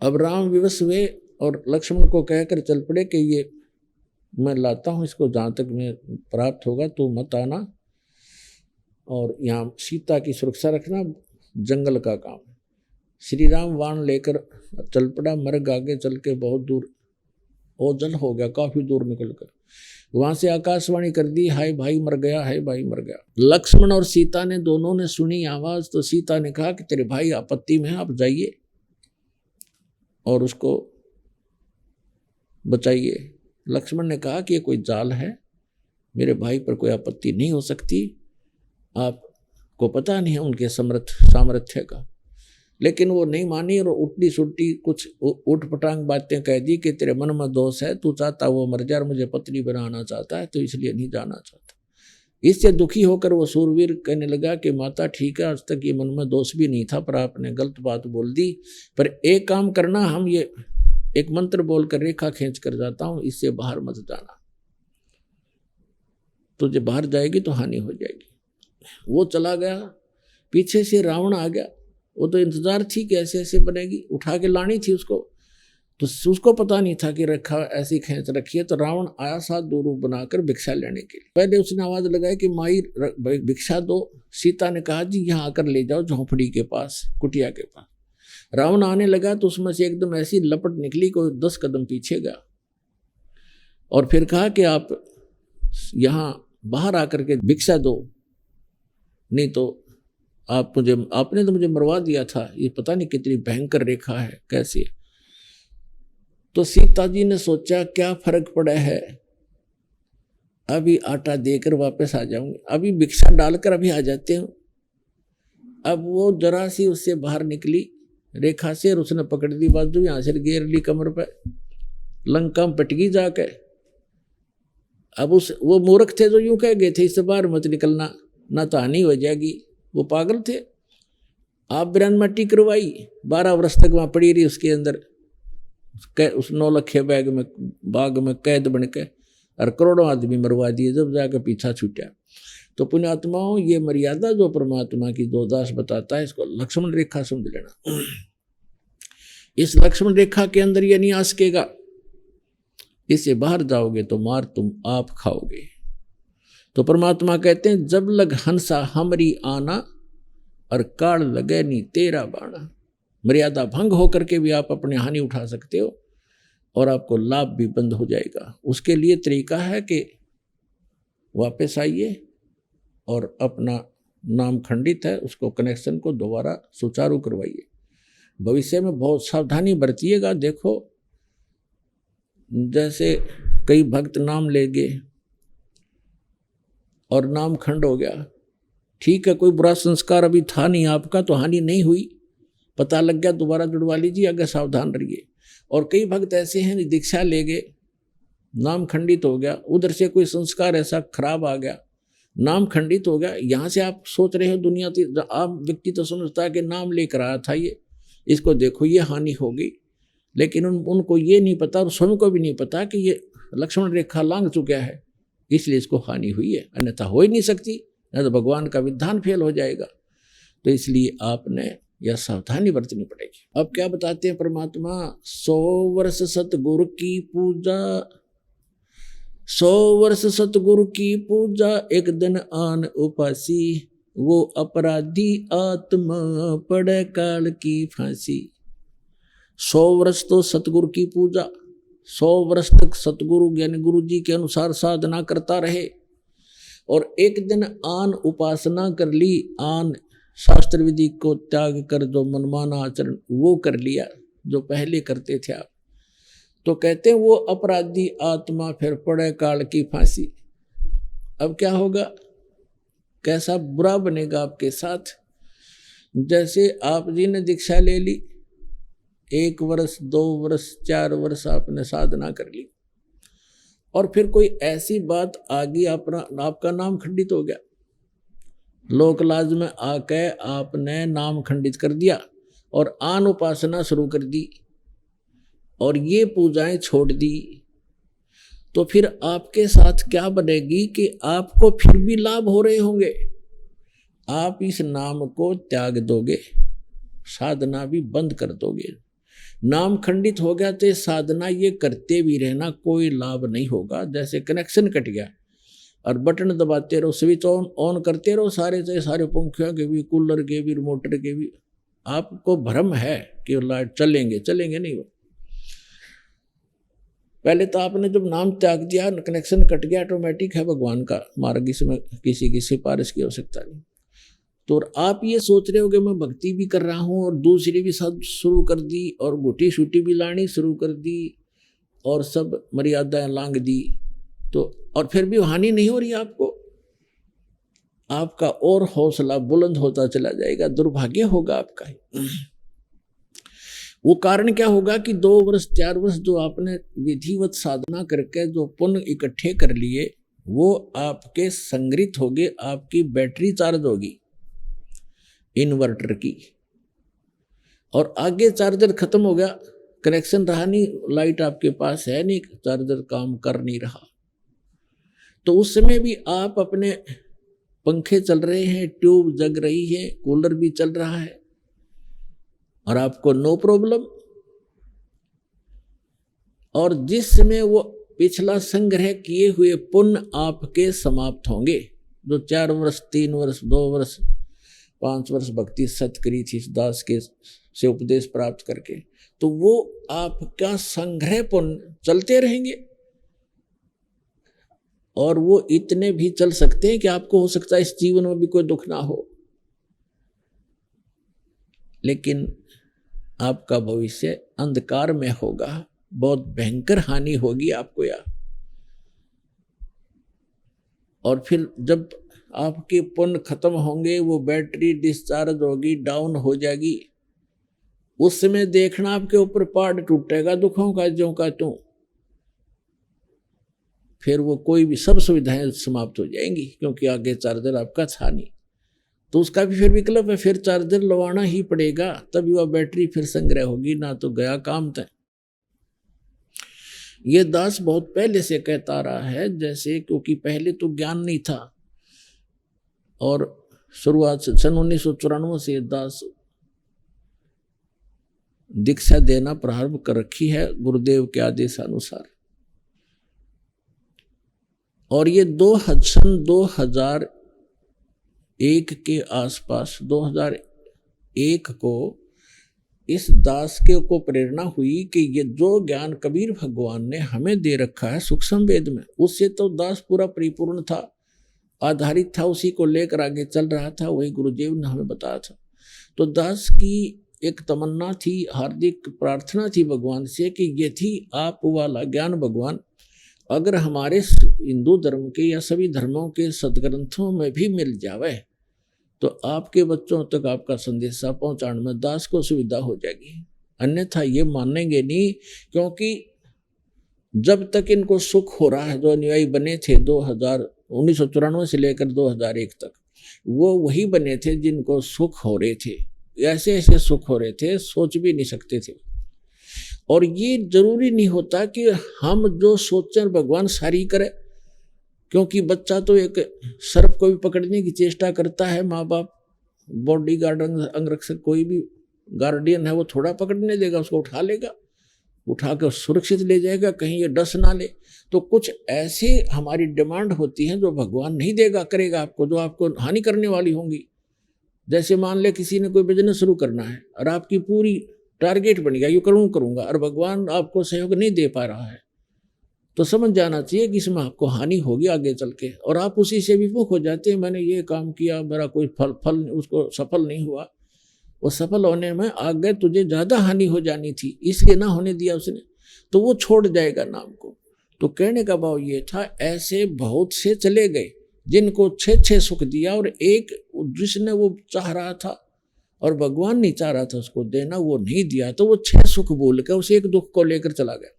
अब राम विवश हुए और लक्ष्मण को कहकर चल पड़े कि ये मैं लाता हूँ, इसको जहाँ तक मैं प्राप्त होगा तो मत आना, और यहाँ सीता की सुरक्षा रखना, जंगल का काम। श्री राम वाण लेकर चल पड़ा। मृग आगे चल के बहुत दूर ओझल हो गया, काफी दूर निकल कर वहां से आकाशवाणी कर दी, हाय भाई मर गया, हाय भाई मर गया। लक्ष्मण और सीता ने दोनों ने सुनी आवाज, तो सीता ने कहा कि तेरे भाई आपत्ति में है, आप जाइए और उसको बचाइए। लक्ष्मण ने कहा कि ये कोई जाल है, मेरे भाई पर कोई आपत्ति नहीं हो सकती, आपको पता नहीं है उनके सामर्थ्य का। लेकिन वो नहीं मानी और उल्टी सुल्टी कुछ उठपटांग बातें कह दी कि तेरे मन में दोष है, तू चाहता वो मर जाए और मुझे पत्नी बनाना चाहता है, तो इसलिए नहीं जाना चाहता। इससे दुखी होकर वो सूरवीर कहने लगा कि माता ठीक है, आज तक ये मन में दोष भी नहीं था, पर आपने गलत बात बोल दी। पर एक काम करना, हम ये एक मंत्र बोलकर रेखा खींच कर जाता हूं, इससे बाहर मत जाना, तुझे बाहर जाएगी तो हानि हो जाएगी। वो चला गया, पीछे से रावण आ गया। वो तो इंतजार थी कि ऐसे ऐसे बनेगी, उठा के लानी थी उसको, तो उसको पता नहीं था कि रेखा ऐसी खींच रखी है। तो रावण आया साथ दो रूप बनाकर भिक्षा लेने के लिए। पहले उसने आवाज लगाई कि माई भिक्षा दो। सीता ने कहा जी यहाँ आकर ले जाओ, झोंपड़ी के पास, कुटिया के पास। रावण आने लगा तो उसमें से एकदम ऐसी लपट निकली, कोई 10 कदम पीछे गया और फिर कहा कि आप यहाँ बाहर आकर के भिक्षा दो, नहीं तो आपने तो मुझे मरवा दिया था। ये पता नहीं कितनी भयंकर रेखा है, कैसी है। तो सीता जी ने सोचा क्या फर्क पड़ा है, अभी आटा देकर वापस आ जाऊंगे, अभी भिक्षा डालकर अभी आ जाते हैं। अब वो जरा सी उससे बाहर निकली रेखा से और उसने पकड़ दी बाजू, यहां से घेर ली कमर पे, लंका में पटकी जाके। अब वो मूर्ख थे जो यूं कह गए थे इससे बाहर मत निकलना, ना तो हानि हो जाएगी। वो पागल थे। आप बिरान मट्टी करवाई, 12 वर्ष तक वहां पड़ी रही उसके अंदर, उस 9 लखे बाग में कैद बन के, और करोड़ों आदमी मरवा दिए जब जाकर पीछा छूटा। तो पुण्यात्माओं, ये मर्यादा जो परमात्मा की दो दास बताता है, इसको लक्ष्मण रेखा समझ लेना। इस लक्ष्मण रेखा के अंदर ये नहीं आ सकेगा, इससे बाहर जाओगे तो मार तुम आप खाओगे। तो परमात्मा कहते हैं जब लग हंसा हमरी आना, और काल लगे नी तेरा बाणा। मर्यादा भंग होकर के भी आप अपने हानि उठा सकते हो और आपको लाभ भी बंद हो जाएगा। उसके लिए तरीका है कि वापस आइए और अपना नाम खंडित है उसको कनेक्शन को दोबारा सुचारू करवाइए। भविष्य में बहुत सावधानी बरतिएगा। देखो जैसे कई भक्त नाम ले गए और नाम खंड हो गया, ठीक है, कोई बुरा संस्कार अभी था नहीं आपका तो हानि नहीं हुई, पता लग गया दोबारा जुड़वा लीजिए, आगे सावधान रहिए। और कई भक्त ऐसे हैं दीक्षा ले गए, नाम खंडित हो गया, उधर से कोई संस्कार ऐसा खराब आ गया, नाम खंडित हो गया। यहाँ से आप सोच रहे हो दुनिया आप व्यक्ति तो समझता है कि नाम लेकर आया था ये, इसको देखो ये हानि होगी, लेकिन उनको ये नहीं पता और स्वयं को भी नहीं पता कि ये लक्ष्मण रेखा लांघ चुका है, इसलिए इसको हानि हुई है, अन्यथा हो ही नहीं सकती, नहीं तो भगवान का विधान फेल हो जाएगा। तो इसलिए आपने यह सावधानी बरतनी पड़ेगी। अब क्या बताते हैं परमात्मा, 100 वर्ष सतगुरु की पूजा, 100 वर्ष सतगुरु की पूजा, एक दिन आन उपासी, वो अपराधी आत्मा पड़े काल की फांसी। 100 वर्ष तो सतगुरु की पूजा, 100 वर्ष तक सतगुरु यानी गुरु जी के अनुसार साधना करता रहे, और एक दिन आन उपासना कर ली, आन शास्त्र विधि को त्याग कर जो मनमाना आचरण वो कर लिया जो पहले करते थे आप, तो कहते हैं वो अपराधी आत्मा फिर पड़े काल की फांसी। अब क्या होगा, कैसा बुरा बनेगा आपके साथ। जैसे आप जी ने दीक्षा ले ली 1 वर्ष 2 वर्ष 4 वर्ष आपने साधना कर ली और फिर कोई ऐसी बात आ गई, आपका नाम खंडित हो गया, लोक लाज में आके आपने नाम खंडित कर दिया और आन उपासना शुरू कर दी और ये पूजाएं छोड़ दी, तो फिर आपके साथ क्या बनेगी कि आपको फिर भी लाभ हो रहे होंगे। आप इस नाम को त्याग दोगे, साधना भी बंद कर दोगे। नाम खंडित हो गया तो साधना ये करते भी रहना कोई लाभ नहीं होगा। जैसे कनेक्शन कट गया और बटन दबाते रहो, स्विच ऑन करते रहो, सारे पंखियों के भी, कूलर के भी, मोटर के भी, आपको भ्रम है कि लाइट चलेंगे नहीं। वो पहले तो आपने जब नाम त्याग दिया, कनेक्शन कट गया, ऑटोमेटिक है भगवान का मार्ग, इसमें किसी की सिफारिश की आवश्यकता नहीं। तो आप ये सोच रहे हो कि मैं भक्ति भी कर रहा हूँ और दूसरी भी सब शुरू कर दी और गुटी शूटी भी लानी शुरू कर दी और सब मर्यादाएं लांग दी, तो और फिर भी हानि नहीं हो रही आपको, आपका और हौसला बुलंद होता चला जाएगा, दुर्भाग्य होगा आपका। वो कारण क्या होगा कि 2 वर्ष 4 वर्ष जो आपने विधिवत साधना करके जो पुण्य इकट्ठे कर लिए वो आपके संग्रहित होंगे, आपकी बैटरी चार्ज होगी इन्वर्टर की, और आगे चार्जर खत्म हो गया, कनेक्शन रहा नहीं, लाइट आपके पास है नहीं, चार्जर काम कर नहीं रहा, तो उस समय भी आप अपने पंखे चल रहे हैं, ट्यूब जग रही है, कूलर भी चल रहा है और आपको नो प्रॉब्लम। और जिस समय वो पिछला संग्रह किए हुए पुण्य आपके समाप्त होंगे, जो 4 वर्ष 3 वर्ष 2 वर्ष 5 वर्ष भक्ति सत करी थी इस दास के से उपदेश प्राप्त करके, तो वो आपका संग्रह पुण्य चलते रहेंगे और वो इतने भी चल सकते हैं कि आपको हो सकता है इस जीवन में भी कोई दुख ना हो, लेकिन आपका भविष्य अंधकार में होगा, बहुत भयंकर हानि होगी आपको यार। और फिर जब आपके पुण्य खत्म होंगे, वो बैटरी डिस्चार्ज होगी, डाउन हो जाएगी, उस समय देखना आपके ऊपर पहाड़ टूटेगा दुखों का ज्यों का त्यों, फिर वो कोई भी सब सुविधाएं समाप्त हो जाएंगी क्योंकि आगे चार्जर आपका था नहीं, तो उसका भी फिर विकल्प है, फिर चार्जर लगवाना ही पड़ेगा, तभी वह बैटरी फिर संग्रह होगी, ना तो गया काम तय। ये दास बहुत पहले से कहता रहा है, जैसे क्योंकि पहले तो ज्ञान नहीं था और शुरुआत से सन 1994 से दास दीक्षा देना प्रारंभ कर रखी है गुरुदेव के आदेशानुसार, और ये 2001 के आसपास 2001 को इस दास के को प्रेरणा हुई कि ये जो ज्ञान कबीर भगवान ने हमें दे रखा है सूक्ष्म वेद में, उससे तो दास पूरा परिपूर्ण था, आधारित था, उसी को लेकर आगे चल रहा था, वही गुरुदेव ने हमें बताया था। तो दास की एक तमन्ना थी, हार्दिक प्रार्थना थी भगवान से कि ये थी आप वाला ज्ञान भगवान अगर हमारे हिंदू धर्म के या सभी धर्मों के सदग्रंथों में भी मिल जावे तो आपके बच्चों तक आपका संदेशा पहुंचाने में दास को सुविधा हो जाएगी, अन्यथा ये मानेंगे नहीं, क्योंकि जब तक इनको सुख हो रहा है, जो अनुयायी बने थे 1994 से लेकर 2001 तक, वो वही बने थे जिनको सुख हो रहे थे, ऐसे ऐसे सुख हो रहे थे सोच भी नहीं सकते थे। और ये जरूरी नहीं होता कि हम जो सोचें भगवान सारी करे, क्योंकि बच्चा तो एक सर्प को भी पकड़ने की चेष्टा करता है, माँ बाप बॉडी गार्ड अंगरक्षक कोई भी गार्डियन है वो थोड़ा पकड़ने देगा, उसको उठा लेगा, उठा कर सुरक्षित ले जाएगा, कहीं ये डस ना ले। तो कुछ ऐसे हमारी डिमांड होती है जो भगवान नहीं देगा करेगा आपको, जो आपको हानि करने वाली होंगी। जैसे मान ले किसी ने कोई बिजनेस शुरू करना है और आपकी पूरी टारगेट बन गया, ये करूँगा, और भगवान आपको सहयोग नहीं दे पा रहा है, तो समझ जाना चाहिए कि इसमें आपको हानि होगी आगे चल के, और आप उसी से विमुख हो जाते हैं, मैंने ये काम किया, मेरा कोई फल उसको सफल नहीं हुआ, वो सफल होने में आगे तुझे ज़्यादा हानि हो जानी थी, इसलिए ना होने दिया उसने, तो वो छोड़ जाएगा नाम को। तो कहने का भाव ये था, ऐसे बहुत से चले गए जिनको 6 सुख दिया, और एक जिसने वो चाह रहा था और भगवान नहीं चाह रहा था उसको देना, वो नहीं दिया, तो वो 6 सुख बोल के उस एक दुख को लेकर चला गया।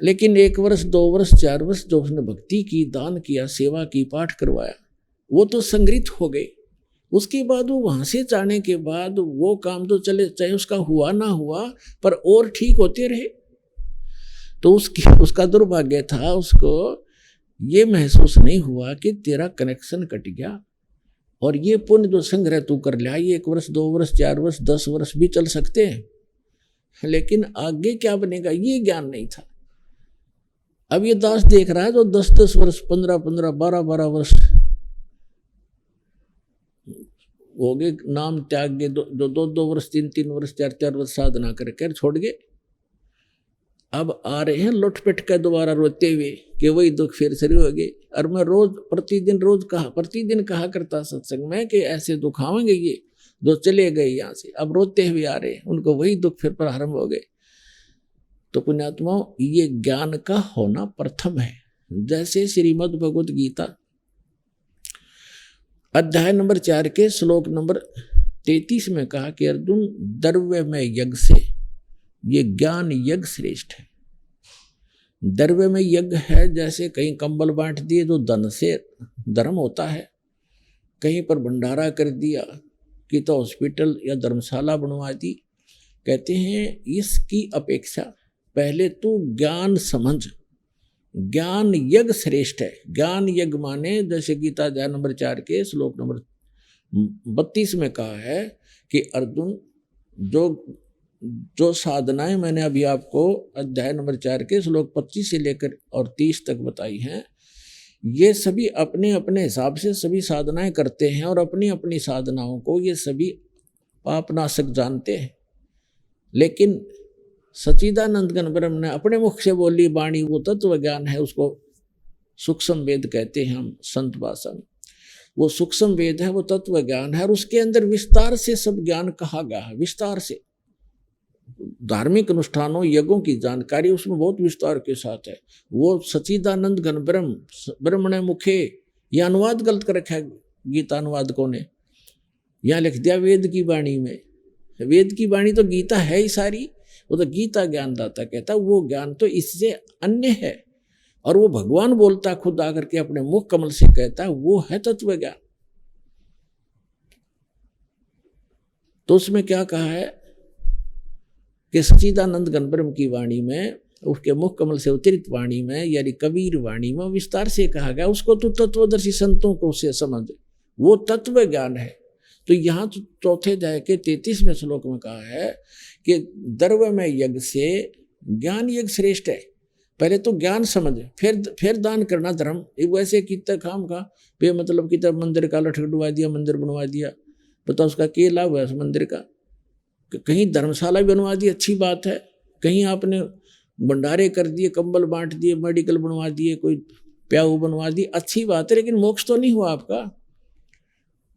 लेकिन 1 वर्ष 2 वर्ष 4 वर्ष जो उसने भक्ति की, दान किया, सेवा की, पाठ करवाया, वो तो संग्रहित हो गए। उसके बाद वो वहां से जाने के बाद वो काम तो चले, चाहे उसका हुआ ना हुआ, पर और ठीक होते रहे। तो उसका दुर्भाग्य था, उसको ये महसूस नहीं हुआ कि तेरा कनेक्शन कट गया और ये पुण्य जो संग्रह तू कर लिया, ये 1 वर्ष 2 वर्ष 4 वर्ष 10 वर्ष भी चल सकते हैं, लेकिन आगे क्या बनेगा ये ज्ञान नहीं था। अब ये दास देख रहा है जो 10-10 वर्ष 15-15 12-12 वर्ष हो गए, नाम त्याग गए, जो 2-2 वर्ष 3-3 वर्ष 4-4 वर्ष साधना करके छोड़ गए, अब आ रहे हैं लुटपिट के दोबारा रोते हुए कि वही दुख फिर शुरू हो गए। और मैं प्रतिदिन कहा करता सत्संग में कि ऐसे दुख आवेंगे ये जो चले गए यहाँ से, अब रोते हुए आ रहे हैं, उनको वही दुख फिर प्रारंभ हो गए। तो पुण्यात्माओं, ये ज्ञान का होना प्रथम है। जैसे श्रीमद् भगवत गीता अध्याय नंबर 4 के श्लोक नंबर 33 में कहा कि अर्जुन, द्रव्य में यज्ञ से ये ज्ञान यज्ञ श्रेष्ठ है। द्रव्य में यज्ञ है, जैसे कहीं कंबल बांट दिए तो धन से धर्म होता है, कहीं पर भंडारा कर दिया कि तो हॉस्पिटल या धर्मशाला बनवा दी। कहते हैं इसकी अपेक्षा पहले तू ज्ञान समझ, ज्ञान यज्ञ श्रेष्ठ है। ज्ञान यज्ञ माने जैसे गीता अध्याय नंबर 4 के श्लोक नंबर 32 में कहा है कि अर्जुन, जो साधनाएं मैंने अभी आपको अध्याय नंबर 4 के श्लोक 25 से लेकर और 30 तक बताई हैं, ये सभी अपने अपने हिसाब से सभी साधनाएं करते हैं और अपनी अपनी साधनाओं को ये सभी पापनाशक जानते हैं। लेकिन सच्चिदानंद घन ब्रह्म ने अपने मुख से बोली वाणी वो तत्व ज्ञान है, उसको सूक्ष्म वेद कहते हैं हम संत भाषा में। वो सूक्ष्म वेद है, वो तत्व ज्ञान है और उसके अंदर विस्तार से सब ज्ञान कहा गया है। विस्तार से धार्मिक अनुष्ठानों यज्ञों की जानकारी उसमें बहुत विस्तार के साथ है। वो सच्चिदानंद घन ब्रह्मणे मुखे, यह अनुवाद गलत कर रखा है गीता अनुवादकों ने, यहाँ लिख दिया वेद की वाणी में। वेद की वाणी तो गीता है ही सारी, वो तो गीता ज्ञानदाता कहता, वो ज्ञान तो इससे अन्य है और वो भगवान बोलता खुद आकर के अपने मुख कमल से कहता, वो है तत्व ज्ञान। तो उसमें क्या कहा है कि सच्चिदानंद घन ब्रह्म की वाणी में, उसके मुख कमल से उतरित वाणी में यानी कबीर वाणी में विस्तार से कहा गया, उसको तो तत्वदर्शी संतों को से समझ, वो तत्व ज्ञान है। तो यहाँ तो चौथे अध्याय के 33वें श्लोक में कहा है कि द्रव्य में यज्ञ से ज्ञान यज्ञ श्रेष्ठ है। पहले तो ज्ञान समझ, फिर दान करना धर्म। वैसे कितना काम का बेमतलब कितना मंदिर का लठगडवा दिया, मंदिर बनवा दिया, पता उसका क्या लाभ है उस मंदिर का। कहीं धर्मशाला बनवा दी, अच्छी बात है, कहीं आपने भंडारे कर दिए, कंबल बांट दिए, मेडिकल बनवा दिए, कोई प्याऊ बनवा दी, अच्छी बात है, लेकिन मोक्ष तो नहीं हुआ आपका।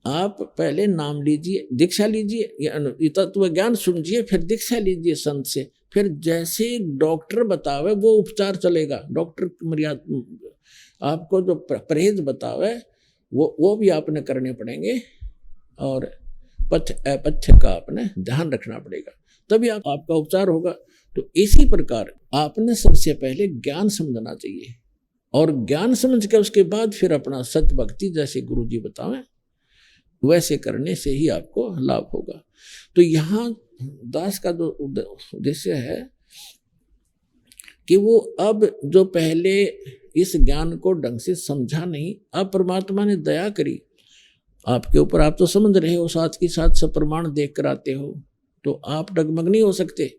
आप पहले नाम लीजिए, दीक्षा लीजिए, तत्व ज्ञान समझिए, फिर दीक्षा लीजिए संत से, फिर जैसे डॉक्टर बतावे वो उपचार चलेगा। डॉक्टर मर्यादा आपको जो परहेज बतावे वो भी आपने करने पड़ेंगे और पथ्य अपथ्य का आपने ध्यान रखना पड़ेगा, तभी आपका उपचार होगा। तो इसी प्रकार आपने सबसे पहले ज्ञान समझना चाहिए और ज्ञान समझ के उसके बाद फिर अपना सत्य भक्ति जैसे गुरु जी बतावें वैसे करने से ही आपको लाभ होगा। तो यहाँ दास का जो उद्देश्य है कि वो अब जो पहले इस ज्ञान को ढंग से समझा नहीं, अब परमात्मा ने दया करी आपके ऊपर, आप तो समझ रहे हो, साथ के साथ सब प्रमाण देख कर आते हो, तो आप डगमग नहीं हो सकते।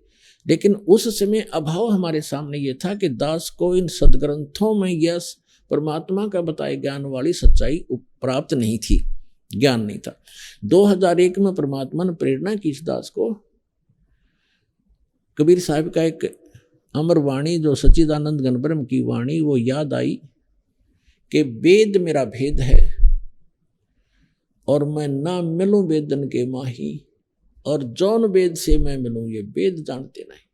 लेकिन उस समय अभाव हमारे सामने ये था कि दास को इन सदग्रंथों में यह परमात्मा का बताए ज्ञान वाली सच्चाई प्राप्त नहीं थी, ज्ञान नहीं था। 2001 में परमात्मा ने प्रेरणा की इस दास को, कबीर साहब का एक अमर वाणी जो सच्चिदानंद घन ब्रह्म की वाणी वो याद आई कि वेद मेरा भेद है और मैं ना मिलूं वेदन के माही, और जौन वेद से मैं मिलूं ये वेद जानते नहीं।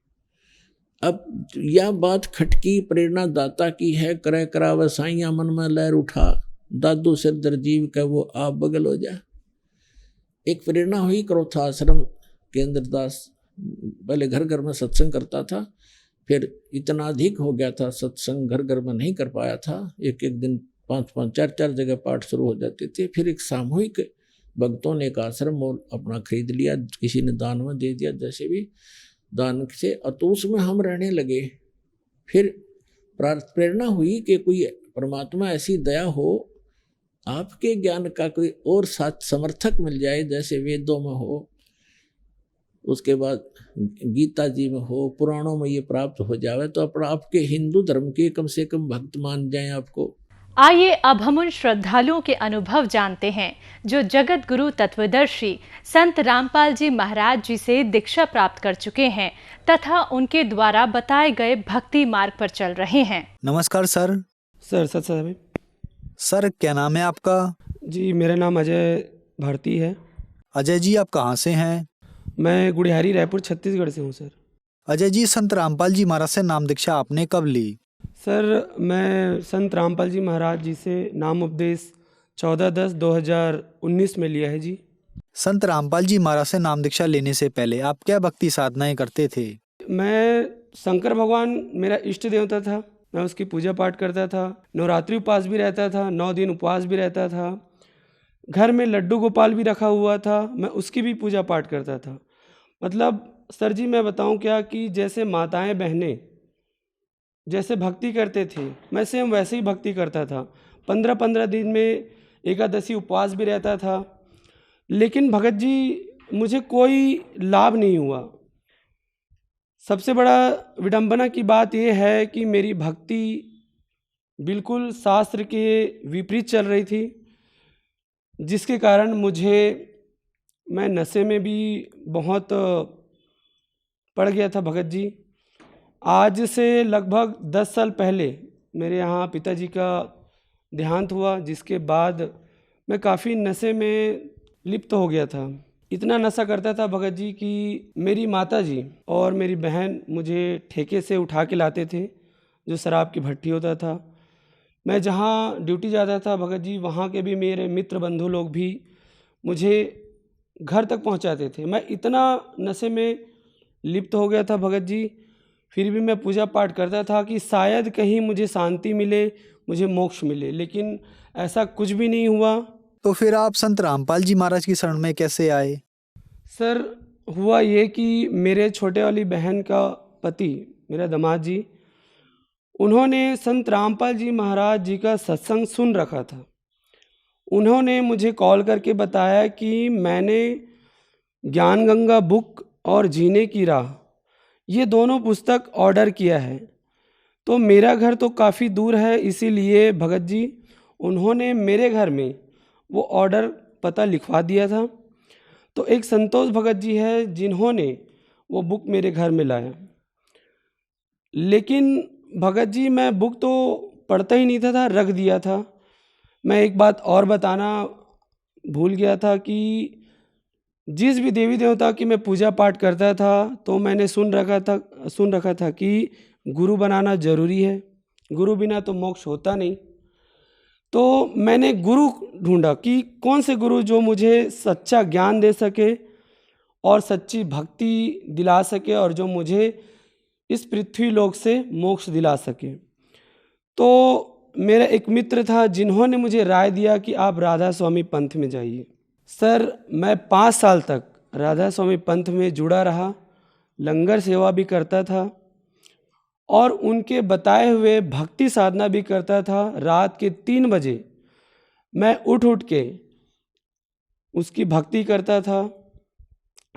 अब यह बात खटकी प्रेरणा दाता की है, करे करावे साइया मन में लहर उठा, दादू सिर दर जीव का वो आप बगल हो जा। एक प्रेरणा हुई क्रोथा आश्रम केंद्रदास पहले घर घर में सत्संग करता था, फिर इतना अधिक हो गया था सत्संग घर घर में नहीं कर पाया था, एक एक दिन 5-5 4-4 जगह पाठ शुरू हो जाते थे। फिर एक सामूहिक भक्तों ने एक आश्रम और अपना खरीद लिया, किसी ने दान में दे दिया, जैसे भी दान से, तो उसमें हम रहने लगे। फिर प्रेरणा हुई कि कोई परमात्मा ऐसी दया हो, आपके ज्ञान का कोई और साथ समर्थक मिल जाए, जैसे वेदों में हो, उसके बाद गीता जी में हो, पुराणों में ये प्राप्त हो जावे, तो अपना आपके हिंदू धर्म के कम से कम भक्त मान जाएं आपको। आइए अब हम उन श्रद्धालुओं के अनुभव जानते हैं जो जगत गुरु तत्वदर्शी संत रामपाल जी महाराज जी से दीक्षा प्राप्त कर चुके हैं तथा उनके द्वारा बताए गए भक्ति मार्ग पर चल रहे हैं। नमस्कार सर। सर सर क्या नाम है आपका? जी मेरा नाम अजय भारती है। अजय जी आप कहाँ से हैं? मैं गुड़ियारी रायपुर छत्तीसगढ़ से हूँ सर। अजय जी संत रामपाल जी महाराज से नाम दीक्षा आपने कब ली? सर मैं संत रामपाल जी महाराज जी से नाम उपदेश 14/10/2019 में लिया है जी। संत रामपाल जी महाराज से नाम दीक्षा लेने से पहले आप क्या भक्ति साधनाएं करते थे? मैं शंकर भगवान मेरा इष्ट देवता था, मैं उसकी पूजा पाठ करता था, नवरात्रि उपवास भी रहता था, 9 दिन उपवास भी रहता था, घर में लड्डू गोपाल भी रखा हुआ था, मैं उसकी भी पूजा पाठ करता था। मतलब सर जी मैं बताऊं क्या कि जैसे माताएं बहनें जैसे भक्ति करते थे, मैं सेम वैसे ही भक्ति करता था। 15-15 दिन में एकादशी उपवास भी रहता था, लेकिन भगत जी मुझे कोई लाभ नहीं हुआ। सबसे बड़ा विडंबना की बात यह है कि मेरी भक्ति बिल्कुल शास्त्र के विपरीत चल रही थी, जिसके कारण मैं नशे में भी बहुत पड़ गया था भगत जी। आज से लगभग 10 साल पहले मेरे यहाँ पिताजी का देहांत हुआ, जिसके बाद मैं काफ़ी नशे में लिप्त हो गया था। इतना नशा करता था भगत जी कि मेरी माता जी और मेरी बहन मुझे ठेके से उठा के लाते थे, जो शराब की भट्टी होता था। मैं जहाँ ड्यूटी जाता था भगत जी, वहाँ के भी मेरे मित्र बंधु लोग भी मुझे घर तक पहुँचाते थे। मैं इतना नशे में लिप्त हो गया था भगत जी, फिर भी मैं पूजा पाठ करता था कि शायद कहीं मुझे शांति मिले, मुझे मोक्ष मिले, लेकिन ऐसा कुछ भी नहीं हुआ। तो फिर आप संत रामपाल जी महाराज की शरण में कैसे आए? सर हुआ ये कि मेरे छोटे वाली बहन का पति, मेरा दामाद जी, उन्होंने संत रामपाल जी महाराज जी का सत्संग सुन रखा था। उन्होंने मुझे कॉल करके बताया कि मैंने ज्ञान गंगा बुक और जीने की राह, ये दोनों पुस्तक ऑर्डर किया है। तो मेरा घर तो काफ़ी दूर है, इसीलिए भगत जी उन्होंने मेरे घर में वो ऑर्डर पता लिखवा दिया था। तो एक संतोष भगत जी है जिन्होंने वो बुक मेरे घर में लाया। लेकिन भगत जी मैं बुक तो पढ़ता ही नहीं था, रख दिया था। मैं एक बात और बताना भूल गया था कि जिस भी देवी देवता की मैं पूजा पाठ करता था, तो मैंने सुन रखा था कि गुरु बनाना जरूरी है, गुरु बिना तो मोक्ष होता नहीं। तो मैंने गुरु ढूंढा कि कौन से गुरु जो मुझे सच्चा ज्ञान दे सके और सच्ची भक्ति दिला सके और जो मुझे इस पृथ्वी लोक से मोक्ष दिला सके। तो मेरा एक मित्र था जिन्होंने मुझे राय दिया कि आप राधा स्वामी पंथ में जाइए। सर मैं 5 साल तक राधा स्वामी पंथ में जुड़ा रहा, लंगर सेवा भी करता था और उनके बताए हुए भक्ति साधना भी करता था। रात के 3 बजे मैं उठ के उसकी भक्ति करता था,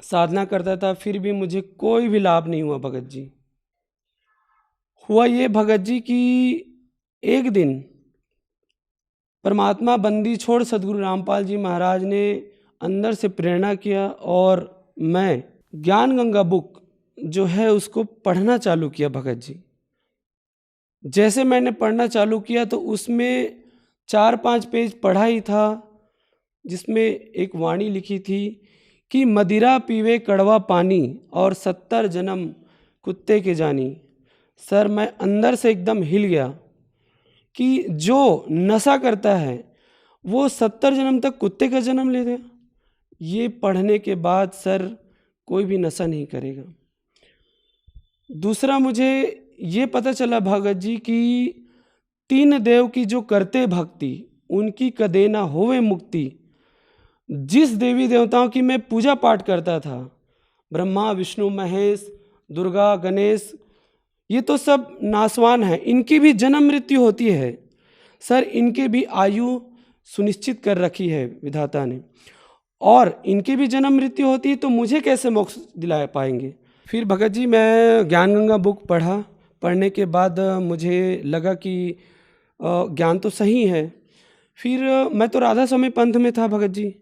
साधना करता था, फिर भी मुझे कोई भी लाभ नहीं हुआ भगत जी। हुआ ये भगत जी कि एक दिन परमात्मा बंदी छोड़ सदगुरु रामपाल जी महाराज ने अंदर से प्रेरणा किया और मैं ज्ञान गंगा बुक जो है उसको पढ़ना चालू किया भगत जी। जैसे मैंने पढ़ना चालू किया तो उसमें 4-5 पेज पढ़ा ही था, जिसमें एक वाणी लिखी थी कि मदिरा पीवे कड़वा पानी और 70 जन्म कुत्ते के जानी। सर मैं अंदर से एकदम हिल गया कि जो नशा करता है वो 70 जन्म तक कुत्ते का जन्म ले दे। ये पढ़ने के बाद सर कोई भी नशा नहीं करेगा। दूसरा मुझे ये पता चला भगत जी कि 3 देव की जो करते भक्ति उनकी कदे ना होवे मुक्ति। जिस देवी देवताओं की मैं पूजा पाठ करता था, ब्रह्मा विष्णु महेश दुर्गा गणेश, ये तो सब नासवान हैं, इनकी भी जन्म मृत्यु होती है सर, इनके भी आयु सुनिश्चित कर रखी है विधाता ने, और इनकी भी जन्म मृत्यु होती है तो मुझे कैसे मोक्ष दिला पाएंगे। फिर भगत जी मैं ज्ञान गंगा बुक पढ़ने के बाद मुझे लगा कि ज्ञान तो सही है। फिर मैं तो राधा स्वामी पंथ में था भगत जी।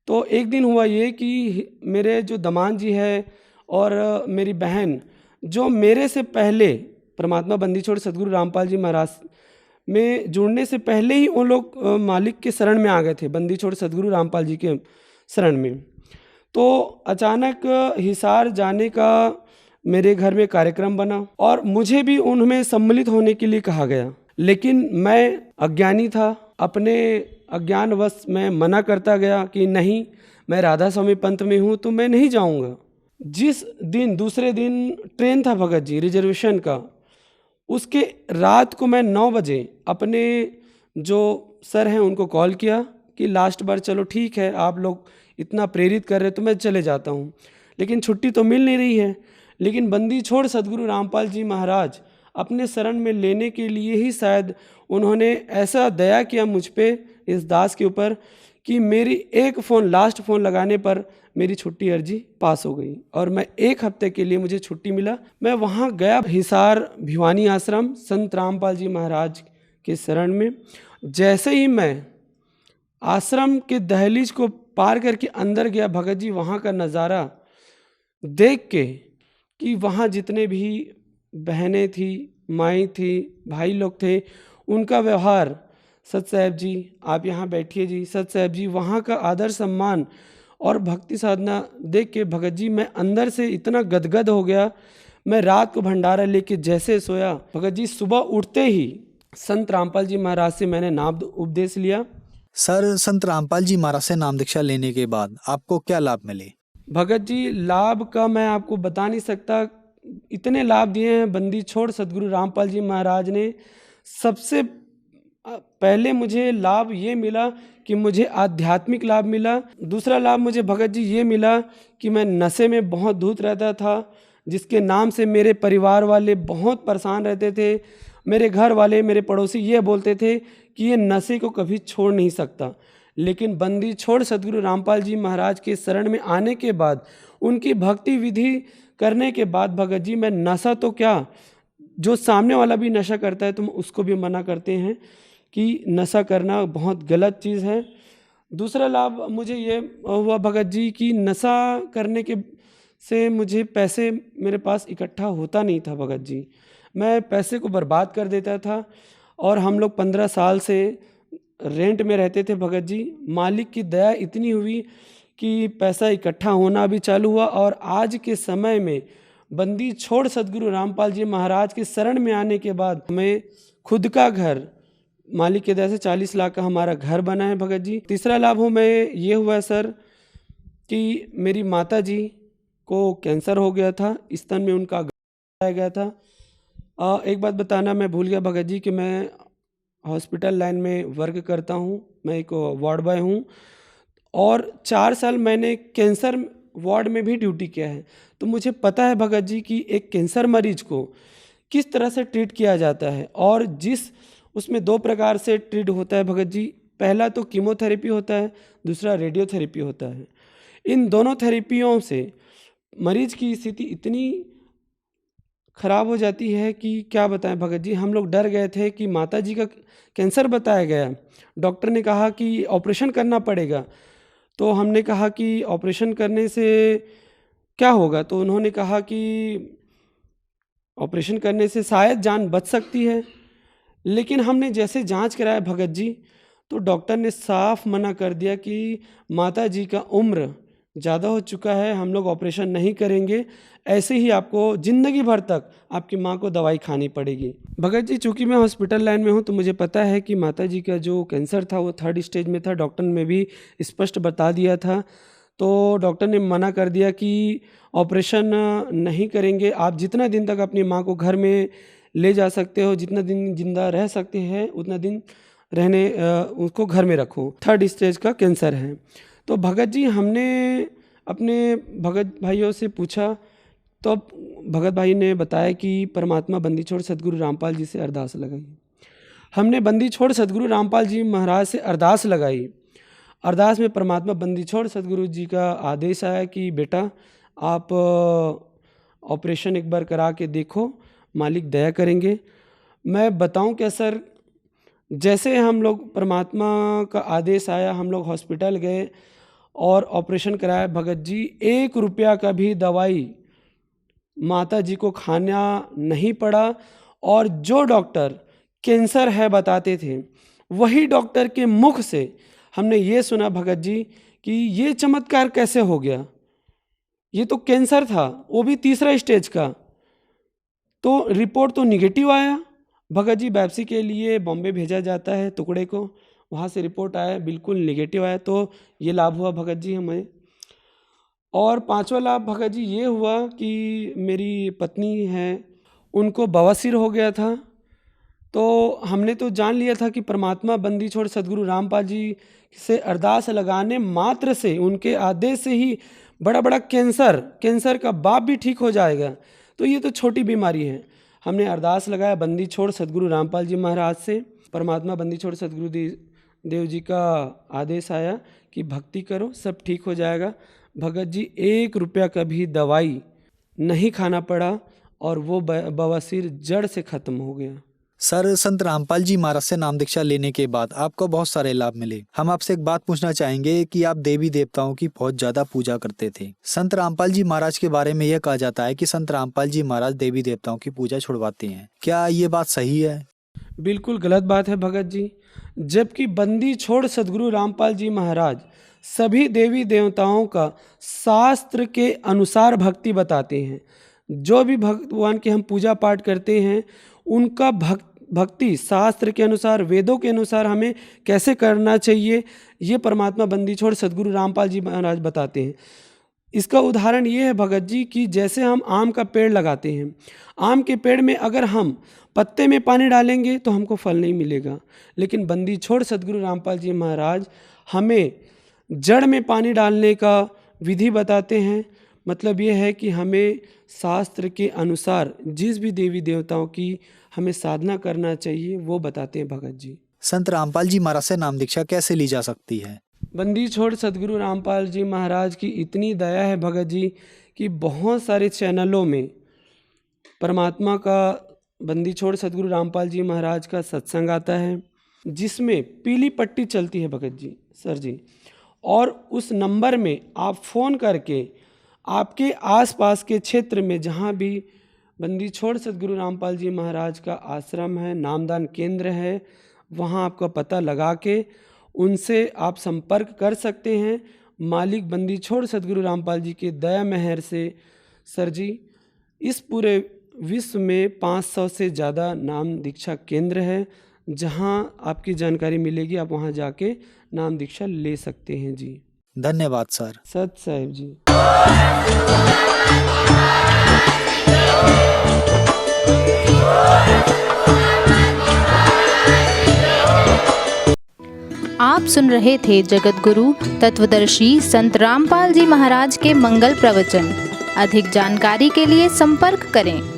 तो एक दिन हुआ ये कि मेरे जो दमान जी है और मेरी बहन जो मेरे से पहले परमात्मा बंदी छोड़ सदगुरु रामपाल जी महाराज में जुड़ने से पहले ही वो लोग मालिक के शरण में आ गए थे, बंदी छोड़ सदगुरु रामपाल जी के शरण में। तो अचानक हिसार जाने का मेरे घर में कार्यक्रम बना और मुझे भी उनमें सम्मिलित होने के लिए कहा गया, लेकिन मैं अज्ञानी था, अपने अज्ञानवश मैं मना करता गया कि नहीं, मैं राधा स्वामी पंथ में हूँ तो मैं नहीं जाऊँगा। जिस दिन दूसरे दिन ट्रेन था भगत जी रिजर्वेशन का, उसके रात को मैं 9 बजे अपने जो सर हैं उनको कॉल किया कि लास्ट बार चलो ठीक है, आप लोग इतना प्रेरित कर रहे तो मैं चले जाता हूँ, लेकिन छुट्टी तो मिल नहीं रही है। लेकिन बंदी छोड़ सदगुरु रामपाल जी महाराज अपने शरण में लेने के लिए ही शायद उन्होंने ऐसा दया किया मुझ पे, इस दास के ऊपर, कि मेरी एक फ़ोन लास्ट फ़ोन लगाने पर मेरी छुट्टी अर्जी पास हो गई और मैं 1 हफ्ते के लिए मुझे छुट्टी मिला। मैं वहाँ गया हिसार भिवानी आश्रम संत रामपाल जी महाराज के शरण में। जैसे ही मैं आश्रम के दहलीज को पार करके अंदर गया भगत जी, वहाँ का नज़ारा देख के कि वहाँ जितने भी बहनें थी, माई थी, भाई लोग थे, उनका व्यवहार, सत साहब जी आप यहाँ बैठिए जी, सत साहब जी, वहाँ का आदर सम्मान और भक्ति साधना देख के भगत जी मैं अंदर से इतना गदगद हो गया। मैं रात को भंडारा लेके जैसे सोया, भगत जी सुबह उठते ही संत रामपाल जी महाराज से मैंने नाम उपदेश लिया। सर, संत रामपाल जी महाराज से नाम दीक्षा लेने के बाद आपको क्या लाभ मिले? भगत जी लाभ का मैं आपको बता नहीं सकता, इतने लाभ दिए हैं बंदी छोड़ सदगुरु रामपाल जी महाराज ने। सबसे पहले मुझे लाभ ये मिला कि मुझे आध्यात्मिक लाभ मिला। दूसरा लाभ मुझे भगत जी ये मिला कि मैं नशे में बहुत धूत रहता था, जिसके नाम से मेरे परिवार वाले बहुत परेशान रहते थे। मेरे घर वाले, मेरे पड़ोसी ये बोलते थे कि ये नशे को कभी छोड़ नहीं सकता, लेकिन बंदी छोड़ सदगुरु रामपाल जी महाराज के शरण में आने के बाद, उनकी भक्ति विधि करने के बाद भगत जी मैं नशा तो क्या, जो सामने वाला भी नशा करता है तो उसको भी मना करते हैं कि नशा करना बहुत गलत चीज़ है। दूसरा लाभ मुझे ये हुआ भगत जी कि नशा करने के से मुझे पैसे मेरे पास इकट्ठा होता नहीं था भगत जी, मैं पैसे को बर्बाद कर देता था। और हम लोग 15 साल से रेंट में रहते थे भगत जी। मालिक की दया इतनी हुई कि पैसा इकट्ठा होना भी चालू हुआ और आज के समय में बंदी छोड़ सदगुरु रामपाल जी महाराज के शरण में आने के बाद हमें खुद का घर, मालिक की दया से 40 लाख का हमारा घर बना है भगत जी। तीसरा लाभ हमें ये हुआ सर कि मेरी माता जी को कैंसर हो गया था, स्तन में उनका गाया गया था। एक बात बताना मैं भूल गया भगत जी कि मैं हॉस्पिटल लाइन में वर्क करता हूँ, मैं एक वार्ड बॉय हूँ और 4 साल मैंने कैंसर वार्ड में भी ड्यूटी किया है। तो मुझे पता है भगत जी कि एक कैंसर मरीज को किस तरह से ट्रीट किया जाता है और उसमें 2 प्रकार से ट्रीट होता है भगत जी। पहला तो कीमोथेरेपी होता है, दूसरा रेडियोथेरेपी होता है। इन दोनों थेरेपियों से मरीज की स्थिति इतनी खराब हो जाती है कि क्या बताएं भगत जी। हम लोग डर गए थे कि माता जी का कैंसर बताया गया, डॉक्टर ने कहा कि ऑपरेशन करना पड़ेगा। तो हमने कहा कि ऑपरेशन करने से क्या होगा, तो उन्होंने कहा कि ऑपरेशन करने से शायद जान बच सकती है। लेकिन हमने जैसे जांच कराया भगत जी, तो डॉक्टर ने साफ मना कर दिया कि माता जी का उम्र ज़्यादा हो चुका है, हम लोग ऑपरेशन नहीं करेंगे, ऐसे ही आपको ज़िंदगी भर तक आपकी माँ को दवाई खानी पड़ेगी। भगत जी, चूँकि मैं हॉस्पिटल लाइन में हूँ तो मुझे पता है कि माता जी का जो कैंसर था वो 3rd स्टेज में था। डॉक्टर ने भी स्पष्ट बता दिया था, तो डॉक्टर ने मना कर दिया कि ऑपरेशन नहीं करेंगे, आप जितना दिन तक अपनी माँ को घर में ले जा सकते हो, जितना दिन जिंदा रह सकते हैं उतना दिन रहने उसको घर में रखो। 3rd स्टेज का कैंसर है। तो भगत जी, हमने अपने भगत भाइयों से पूछा तो भगत भाई ने बताया कि परमात्मा बंदी छोड़ सदगुरु रामपाल जी से अरदास लगाई। हमने बंदी छोड़ सदगुरु रामपाल जी महाराज से अरदास लगाई। अरदास में परमात्मा बंदी छोड़ सदगुरु जी का आदेश आया कि बेटा आप ऑपरेशन एक बार करा के देखो, मालिक दया करेंगे। मैं बताऊं क्या सर, जैसे हम लोग परमात्मा का आदेश आया, हम लोग हॉस्पिटल गए और ऑपरेशन कराया। भगत जी, 1 रुपया का भी दवाई माता जी को खाना नहीं पड़ा, और जो डॉक्टर कैंसर है बताते थे वही डॉक्टर के मुख से हमने ये सुना भगत जी कि ये चमत्कार कैसे हो गया, ये तो कैंसर था, वो भी 3रा स्टेज का, तो रिपोर्ट तो निगेटिव आया। भगत जी, बायोप्सी के लिए बॉम्बे भेजा जाता है टुकड़े को, वहाँ से रिपोर्ट आया बिल्कुल निगेटिव आया, तो ये लाभ हुआ भगत जी हमें। और 5वां लाभ भगत जी ये हुआ कि मेरी पत्नी है, उनको बवासीर हो गया था, तो हमने तो जान लिया था कि परमात्मा बंदी छोड़ सदगुरु रामपाल जी से अरदास लगाने मात्र से, उनके आदेश से ही बड़ा बड़ा कैंसर का बाप भी ठीक हो जाएगा, तो ये तो छोटी बीमारी है। हमने अरदास लगाया बंदी छोड़ सदगुरु रामपाल जी महाराज से। परमात्मा बंदी छोड़ सदगुरु देव जी का आदेश आया कि भक्ति करो, सब ठीक हो जाएगा। भगत जी, 1 रुपया का भी दवाई नहीं खाना पड़ा और वो बवासीर जड़ से ख़त्म हो गया। सर, संत रामपाल जी महाराज से नाम दीक्षा लेने के बाद आपको बहुत सारे लाभ मिले। हम आपसे एक बात पूछना चाहेंगे कि आप देवी देवताओं की बहुत ज्यादा पूजा करते थे। संत रामपाल जी महाराज के बारे में यह कहा जाता है कि संत रामपाल जी महाराज देवी देवताओं की पूजा छुड़वाते हैं, क्या ये बात सही है? बिल्कुल गलत बात है भगत जी। जबकि बंदी छोड़ सदगुरु रामपाल जी महाराज सभी देवी देवताओं का शास्त्र के अनुसार भक्ति बताते हैं। जो भी भगवान की हम पूजा पाठ करते हैं उनका भक्ति शास्त्र के अनुसार, वेदों के अनुसार हमें कैसे करना चाहिए, ये परमात्मा बंदी छोड़ सदगुरु रामपाल जी महाराज बताते हैं। इसका उदाहरण ये है भगत जी कि जैसे हम आम का पेड़ लगाते हैं, आम के पेड़ में अगर हम पत्ते में पानी डालेंगे तो हमको फल नहीं मिलेगा, लेकिन बंदी छोड़ सदगुरु रामपाल जी महाराज हमें जड़ में पानी डालने का विधि बताते हैं। मतलब ये है कि हमें शास्त्र के अनुसार जिस भी देवी देवताओं की हमें साधना करना चाहिए वो बताते हैं भगत जी। संत रामपाल जी महाराज से नाम दीक्षा कैसे ली जा सकती है? बंदी छोड़ सदगुरु रामपाल जी महाराज की इतनी दया है भगत जी कि बहुत सारे चैनलों में परमात्मा का बंदी छोड़ सदगुरु रामपाल जी महाराज का सत्संग आता है, जिसमें पीली पट्टी चलती है भगत जी सर जी, और उस नंबर में आप फ़ोन करके आपके आसपास के क्षेत्र में जहाँ भी बंदी छोड़ सदगुरु रामपाल जी महाराज का आश्रम है, नामदान केंद्र है, वहाँ आपका पता लगा के उनसे आप संपर्क कर सकते हैं। मालिक बंदी छोड़ सदगुरु रामपाल जी के दया मेहर से सर जी इस पूरे विश्व में 500 से ज़्यादा नाम दीक्षा केंद्र है, जहाँ आपकी जानकारी मिलेगी, आप वहाँ जाके नाम दीक्षा ले सकते हैं जी। धन्यवाद सर। सत साहिब जी। आप सुन रहे थे जगत गुरु तत्वदर्शी संत रामपाल जी महाराज के मंगल प्रवचन। अधिक जानकारी के लिए संपर्क करें